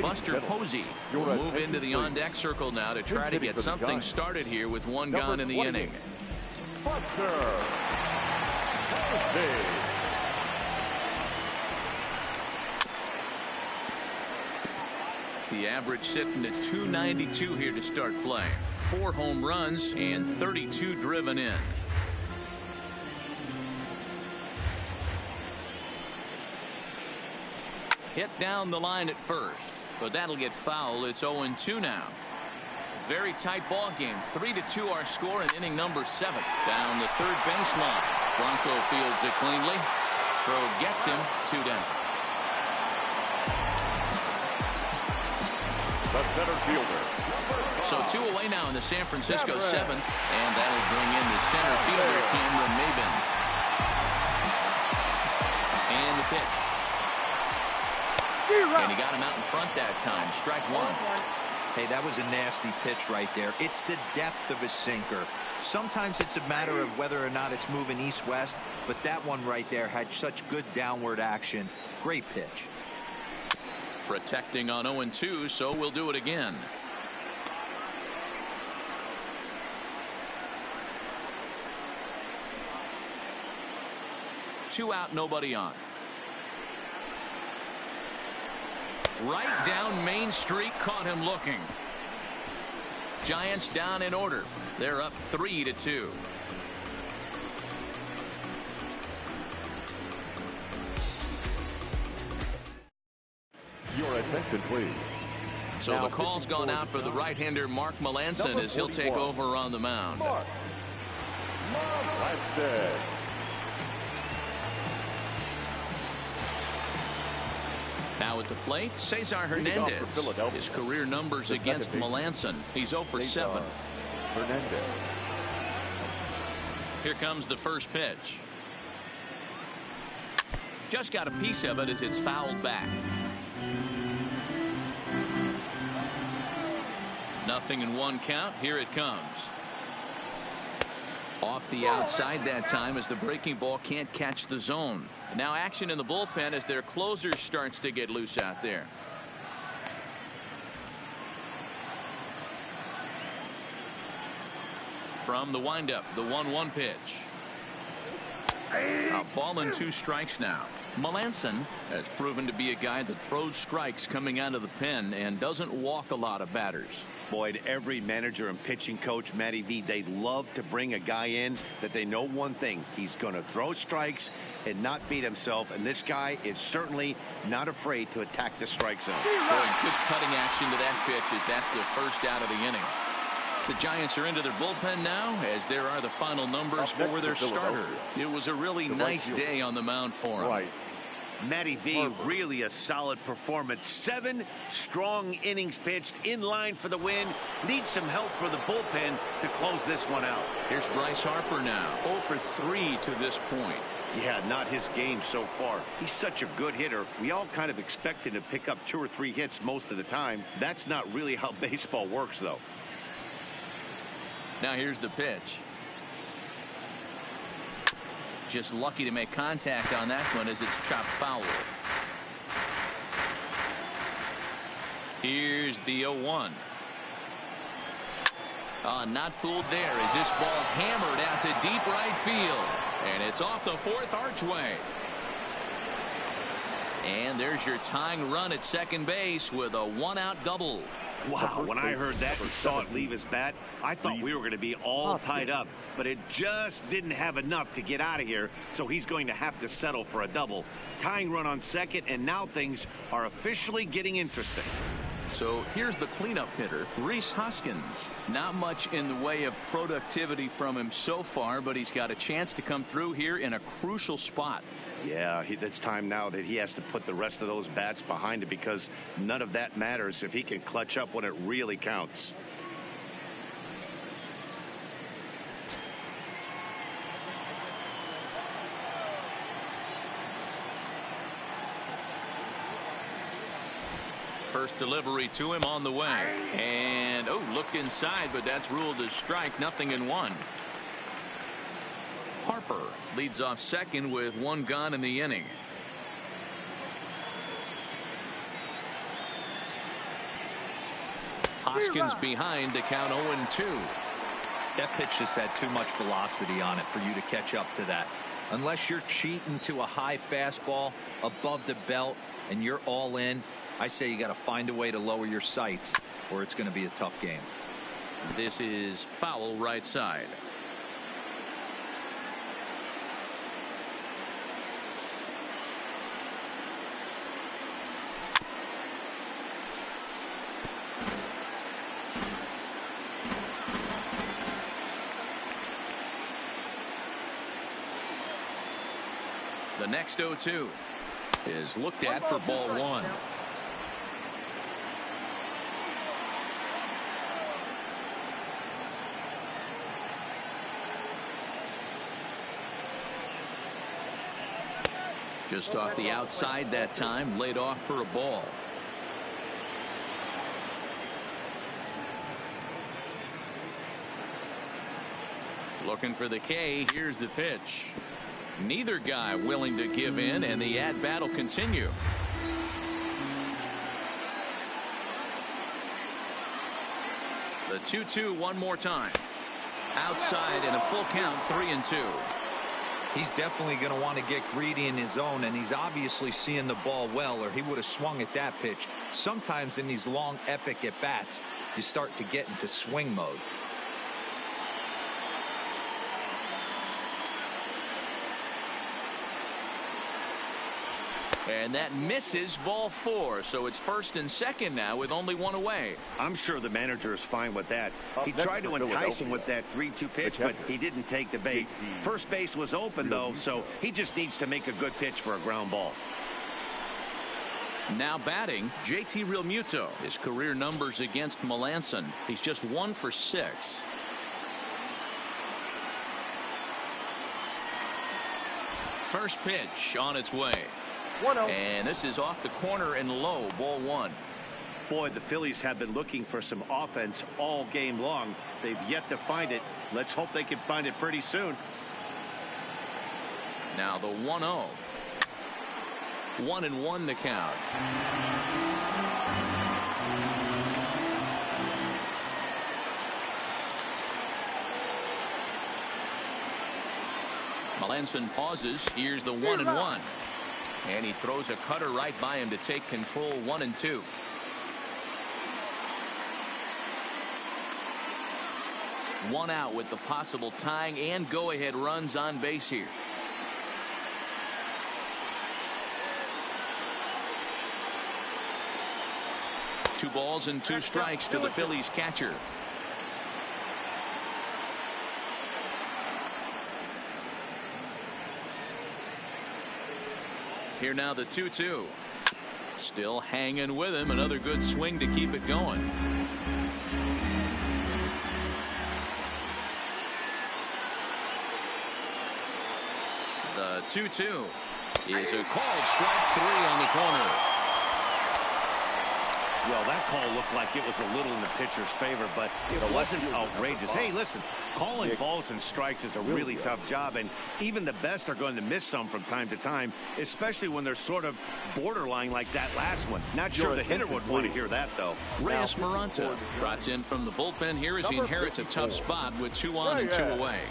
Buster Posey will move into the on-deck circle now to try to get something started here with one gone in the inning. Buster Posey. The average sitting at 292 here to start play. 4 home runs and 32 driven in. Hit down the line at first, but that'll get foul. It's 0-2 now. Very tight ball game. 3-2 our score in inning number 7. Down the third baseline. Bronco fields it cleanly. Throw gets him 2 down. The center fielder. So 2 away now in the San Francisco 7th, and that'll bring in the center fielder Cameron Maybin. And the pitch. And he got him out in front that time. Strike 1. Hey, that was a nasty pitch right there. It's the depth of a sinker. Sometimes it's a matter of whether or not it's moving east-west, but that one right there had such good downward action. Great pitch. Protecting on 0-2, so we'll do it again. Two out, nobody on. Right down Main Street, caught him looking. Giants down in order. They're up 3-2. Your attention, please. So now the call's gone out for the right-hander Mark Melanson as he'll take over on the mound. Mark Melanson. Now at the plate, Cesar Hernandez. His career numbers against Melanson. He's 0 for 7. Hernandez. Here comes the first pitch. Just got a piece of it as it's fouled back. Nothing in 1 count. Here it comes. Off the outside that time as the breaking ball can't catch the zone. Now action in the bullpen as their closer starts to get loose out there. From the windup, the 1-1 pitch. A ball and 2 strikes now. Melanson has proven to be a guy that throws strikes coming out of the pen and doesn't walk a lot of batters. Boyd, every manager and pitching coach, Matty V, they love to bring a guy in that they know one thing. He's going to throw strikes and not beat himself. And this guy is certainly not afraid to attack the strike zone. Good cutting action to that pitch as that's the first out of the inning. The Giants are into their bullpen now as there are the final numbers for their starter. It was a really nice day on the mound for him. Matty V, really a solid performance. 7 strong innings pitched, in line for the win. Needs some help for the bullpen to close this one out. Here's Bryce Harper now, 0 for 3 to this point. Yeah, not his game so far. He's such a good hitter. We all kind of expect him to pick up 2 or 3 hits most of the time. That's not really how baseball works, though. Now here's the pitch. Just lucky to make contact on that one as it's chopped foul. Here's the 0-1. Not fooled there as this ball's hammered out to deep right field. And it's off the 4th archway. And there's your tying run at second base with a one-out double. Wow, when I heard that and saw it leave his bat, I thought we were going to be all tied up, but it just didn't have enough to get out of here, so he's going to have to settle for a double. Tying run on second, and now things are officially getting interesting. So here's the cleanup hitter, Rhys Hoskins. Not much in the way of productivity from him so far, but he's got a chance to come through here in a crucial spot. Yeah, it's time now that he has to put the rest of those bats behind it, because none of that matters if he can clutch up when it really counts. First delivery to him on the way. And, oh, look inside, but that's ruled as strike. 0-1. Harper leads off second with one gone in the inning. Hoskins behind to count 0-2. That pitch just had too much velocity on it for you to catch up to that. Unless you're cheating to a high fastball above the belt and you're all in, I say you got to find a way to lower your sights or it's going to be a tough game. This is foul right side. The next 0-2 is looked at for ball one. Just off the outside that time, laid off for a ball. Looking for the K. Here's the pitch. Neither guy willing to give in, and the at-bat will continue. The 2-2 one more time. Outside in a full count, 3-2. He's definitely going to want to get greedy in his zone, and he's obviously seeing the ball well, or he would have swung at that pitch. Sometimes in these long, epic at-bats, you start to get into swing mode. And that misses ball four, so it's first and second now with only one away. I'm sure the manager is fine with that. He tried to entice him with that 3-2 pitch, but he didn't take the bait. First base was open, though, so he just needs to make a good pitch for a ground ball. Now batting, JT Realmuto. His career numbers against Melanson. He's just 1 for 6. First pitch on its way. And this is off the corner and low, ball one. Boy, the Phillies have been looking for some offense all game long. They've yet to find it. Let's hope they can find it pretty soon. Now the 1-0. 1-1 the count. Melanson pauses. Here's the 1-1. And he throws a cutter right by him to take control. 1-2. One out with the possible tying and go-ahead runs on base here. Two balls and two strikes to the Phillies catcher. Here now the 2-2. Still hanging with him. Another good swing to keep it going. The 2-2 is a called strike 3 on the corner. Well, that call looked like it was a little in the pitcher's favor, but it wasn't outrageous. Hey, listen, calling balls and strikes is a really tough job, and even the best are going to miss some from time to time, especially when they're sort of borderline like that last one. Not sure the hitter would want to hear that, though. Reyes Maranta brought in from the bullpen here as he inherits a tough spot with 2 on and 2 away.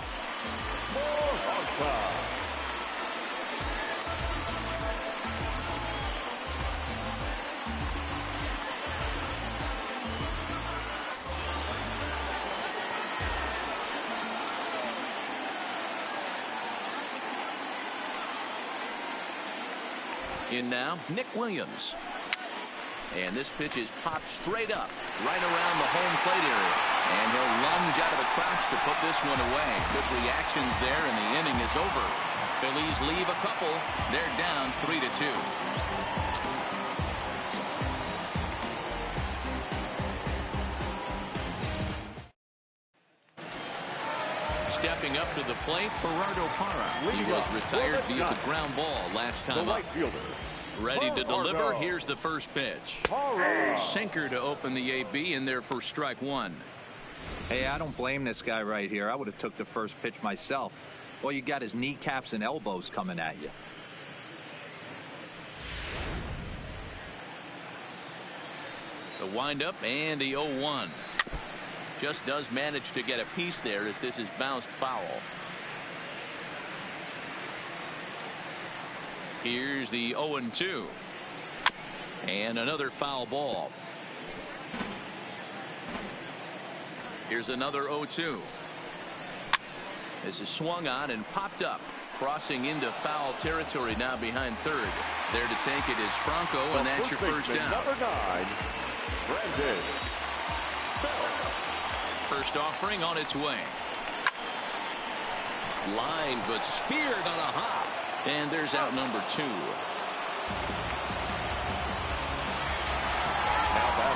In now, Nick Williams. And this pitch is popped straight up, right around the home plate area. And he'll lunge out of the crouch to put this one away. Good reactions there, and the inning is over. Phillies leave a couple. They're down 3-2. Stepping up to the plate, Gerardo Parra. He was retired via the ground ball last time up. Ready to deliver. Here's the first pitch. Sinker to open the AB in there for strike one. Hey, I don't blame this guy right here. I would have took the first pitch myself. All you got is kneecaps and elbows coming at you. The windup and the 0-1. Just does manage to get a piece there as this is bounced foul. Here's the 0-2. And another foul ball. Here's another 0-2. This is swung on and popped up. Crossing into foul territory now behind third. There to take it is Franco, and that's your first down. Number 9, Brandon. First offering on its way. Line, but speared on a hop. And there's out number 2.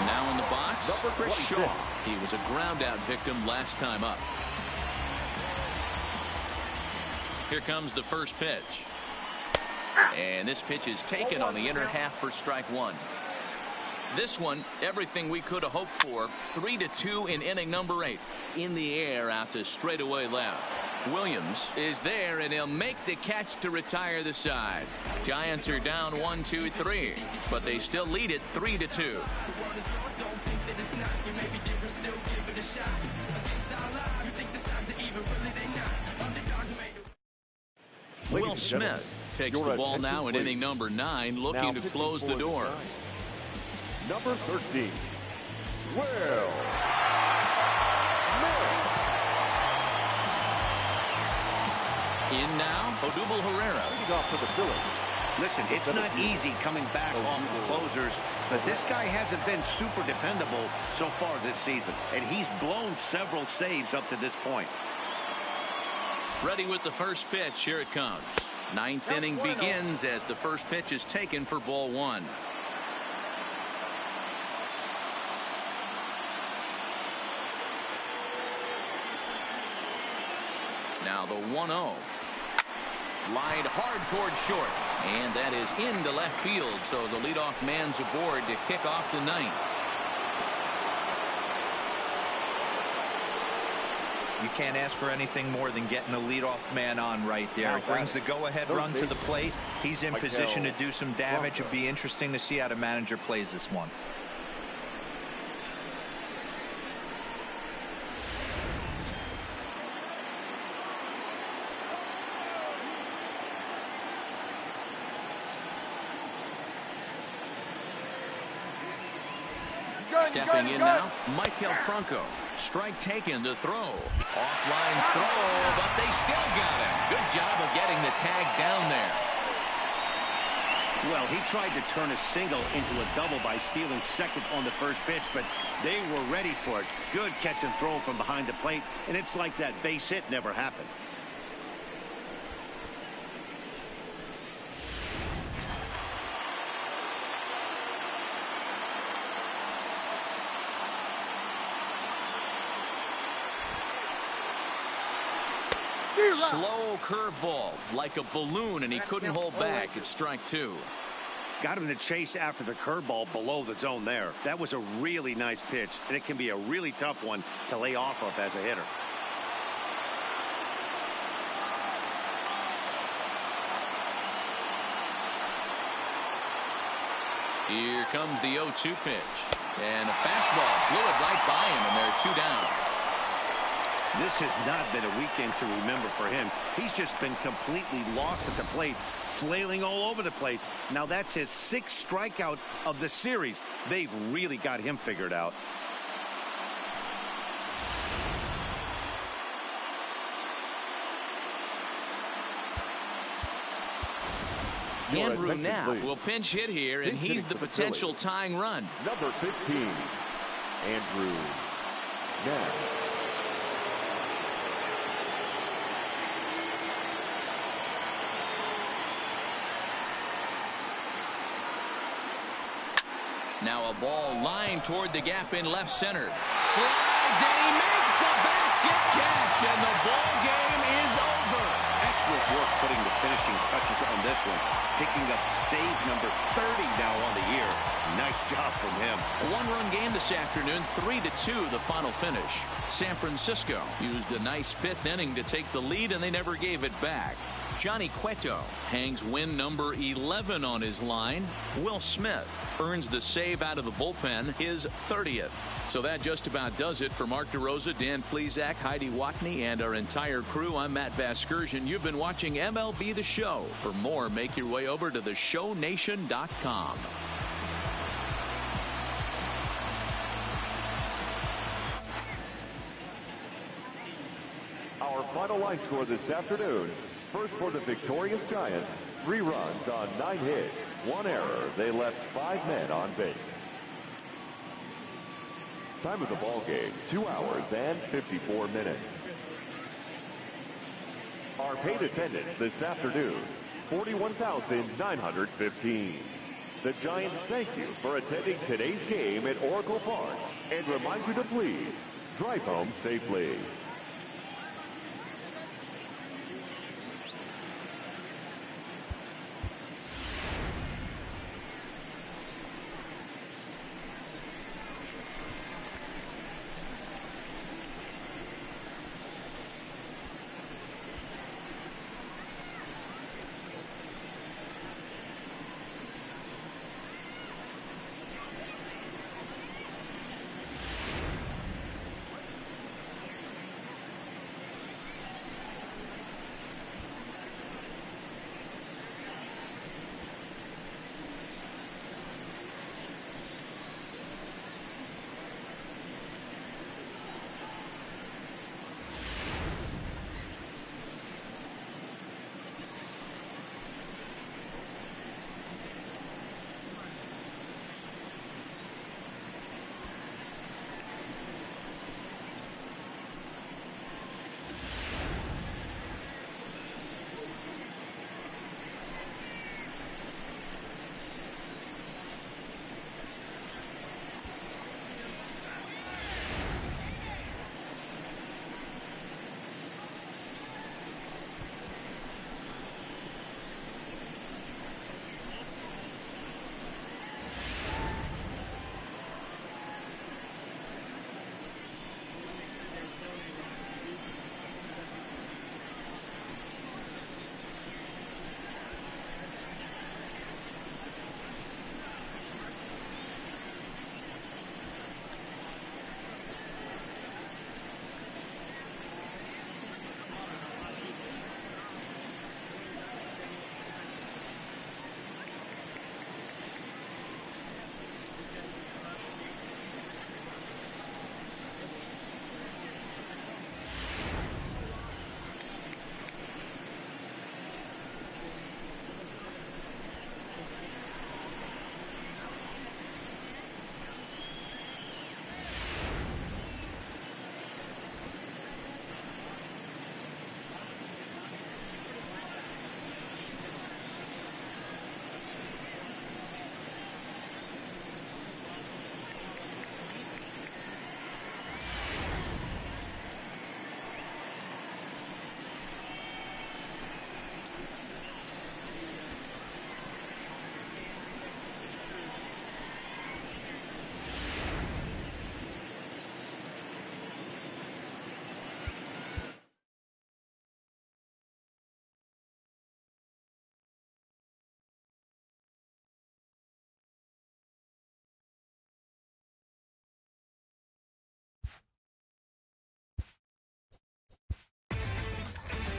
Now in the box, Chris Shaw. He was a ground out victim last time up. Here comes the first pitch. And this pitch is taken on the inner half for strike one. This one, everything we could have hoped for. 3-2 in inning number 8. In the air out to straightaway left. Williams is there, and he'll make the catch to retire the side. Giants are down 1-2-3, but they still lead it 3-2. Will Smith takes the ball now in inning number 9, looking to close the door. Number 13, Will Smith. In now, Odubel Herrera. He's off for the Phillies. Listen, it's not easy coming back off the closers, but this guy hasn't been super dependable so far this season, and he's blown several saves up to this point. Ready with the first pitch. Here it comes. Ninth inning begins as the first pitch is taken for ball one. Now the 1-0. Lined hard toward short, and that is into left field, so the leadoff man's aboard to kick off the ninth. You can't ask for anything more than getting a leadoff man on right there. It brings the go-ahead run to the plate. He's in position to do some damage. It'll be interesting to see how the manager plays this one. Stepping in now, Michael Franco. Strike taken, the throw. Offline throw, but they still got him. Good job of getting the tag down there. Well, he tried to turn a single into a double by stealing second on the first pitch, but they were ready for it. Good catch and throw from behind the plate, and it's like that base hit never happened. Slow curveball, like a balloon, and he couldn't hold back. It's strike two. Got him to chase after the curveball below the zone there. That was a really nice pitch, and it can be a really tough one to lay off of as a hitter. Here comes the 0-2 pitch. And a fastball blew it right by him, and they're 2 down. This has not been a weekend to remember for him. He's just been completely lost at the plate, flailing all over the place. Now that's his 6th strikeout of the series. They've really got him figured out. Andrew Knapp will pinch hit here, and he's the potential tying run. Number 15, Andrew Knapp. Now a ball lined toward the gap in left center. Slides, and he makes the basket catch, and the ball game is over. Excellent work putting the finishing touches on this one. Picking up save number 30 now on the year. Nice job from him. A one-run game this afternoon, 3-2 the final finish. San Francisco used a nice fifth inning to take the lead, and they never gave it back. Johnny Cueto hangs win number 11 on his line. Will Smith earns the save out of the bullpen, his 30th. So that just about does it for Mark DeRosa, Dan Plesac, Heidi Watney, and our entire crew. I'm Matt Vasgersian. You've been watching MLB The Show. For more, make your way over to theshownation.com. Our final line score this afternoon. First for the victorious Giants, 3 runs on 9 hits, 1 error. They left 5 men on base. Time of the ball game, 2 hours and 54 minutes. Our paid attendance this afternoon, 41,915. The Giants thank you for attending today's game at Oracle Park and remind you to please drive home safely.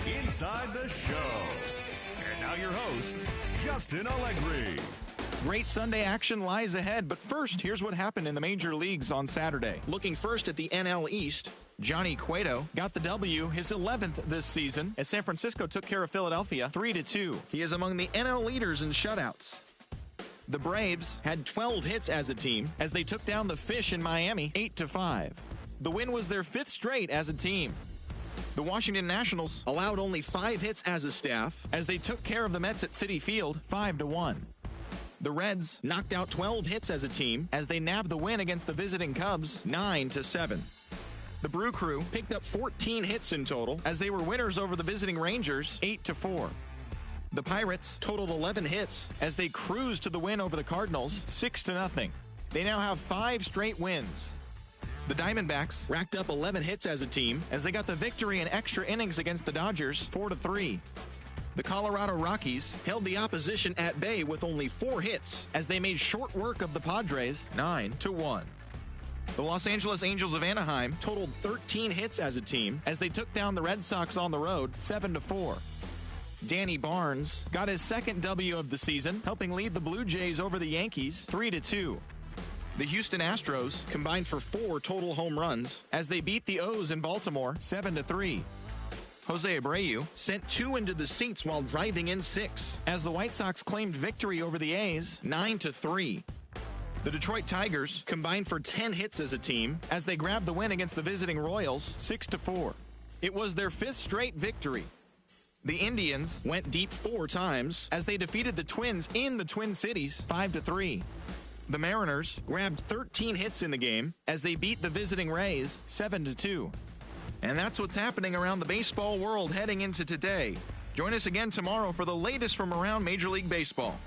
Inside the Show. And now your host, Justin Allegri. Great Sunday action lies ahead, but first, here's what happened in the major leagues on Saturday. Looking first at the NL East, Johnny Cueto got the W, his 11th this season, as San Francisco took care of Philadelphia 3-2. He is among the NL leaders in shutouts. The Braves had 12 hits as a team as they took down the Fish in Miami 8-5. The win was their 5th straight as a team. The Washington Nationals allowed only 5 hits as a staff as they took care of the Mets at Citi Field 5-1. The Reds knocked out 12 hits as a team as they nabbed the win against the visiting Cubs 9-7. The Brew Crew picked up 14 hits in total as they were winners over the visiting Rangers 8-4. The Pirates totaled 11 hits as they cruised to the win over the Cardinals 6-0. They now have 5 straight wins. The Diamondbacks racked up 11 hits as a team as they got the victory in extra innings against the Dodgers 4-3. The Colorado Rockies held the opposition at bay with only 4 hits as they made short work of the Padres 9-1. The Los Angeles Angels of Anaheim totaled 13 hits as a team as they took down the Red Sox on the road 7-4. Danny Barnes got his 2nd W of the season, helping lead the Blue Jays over the Yankees 3-2. The Houston Astros combined for 4 total home runs as they beat the O's in Baltimore 7-3. Jose Abreu sent 2 into the seats while driving in 6 as the White Sox claimed victory over the A's 9-3. The Detroit Tigers combined for 10 hits as a team as they grabbed the win against the visiting Royals 6-4. It was their 5th straight victory. The Indians went deep 4 times as they defeated the Twins in the Twin Cities 5-3. The Mariners grabbed 13 hits in the game as they beat the visiting Rays 7-2. And that's what's happening around the baseball world heading into today. Join us again tomorrow for the latest from around Major League Baseball.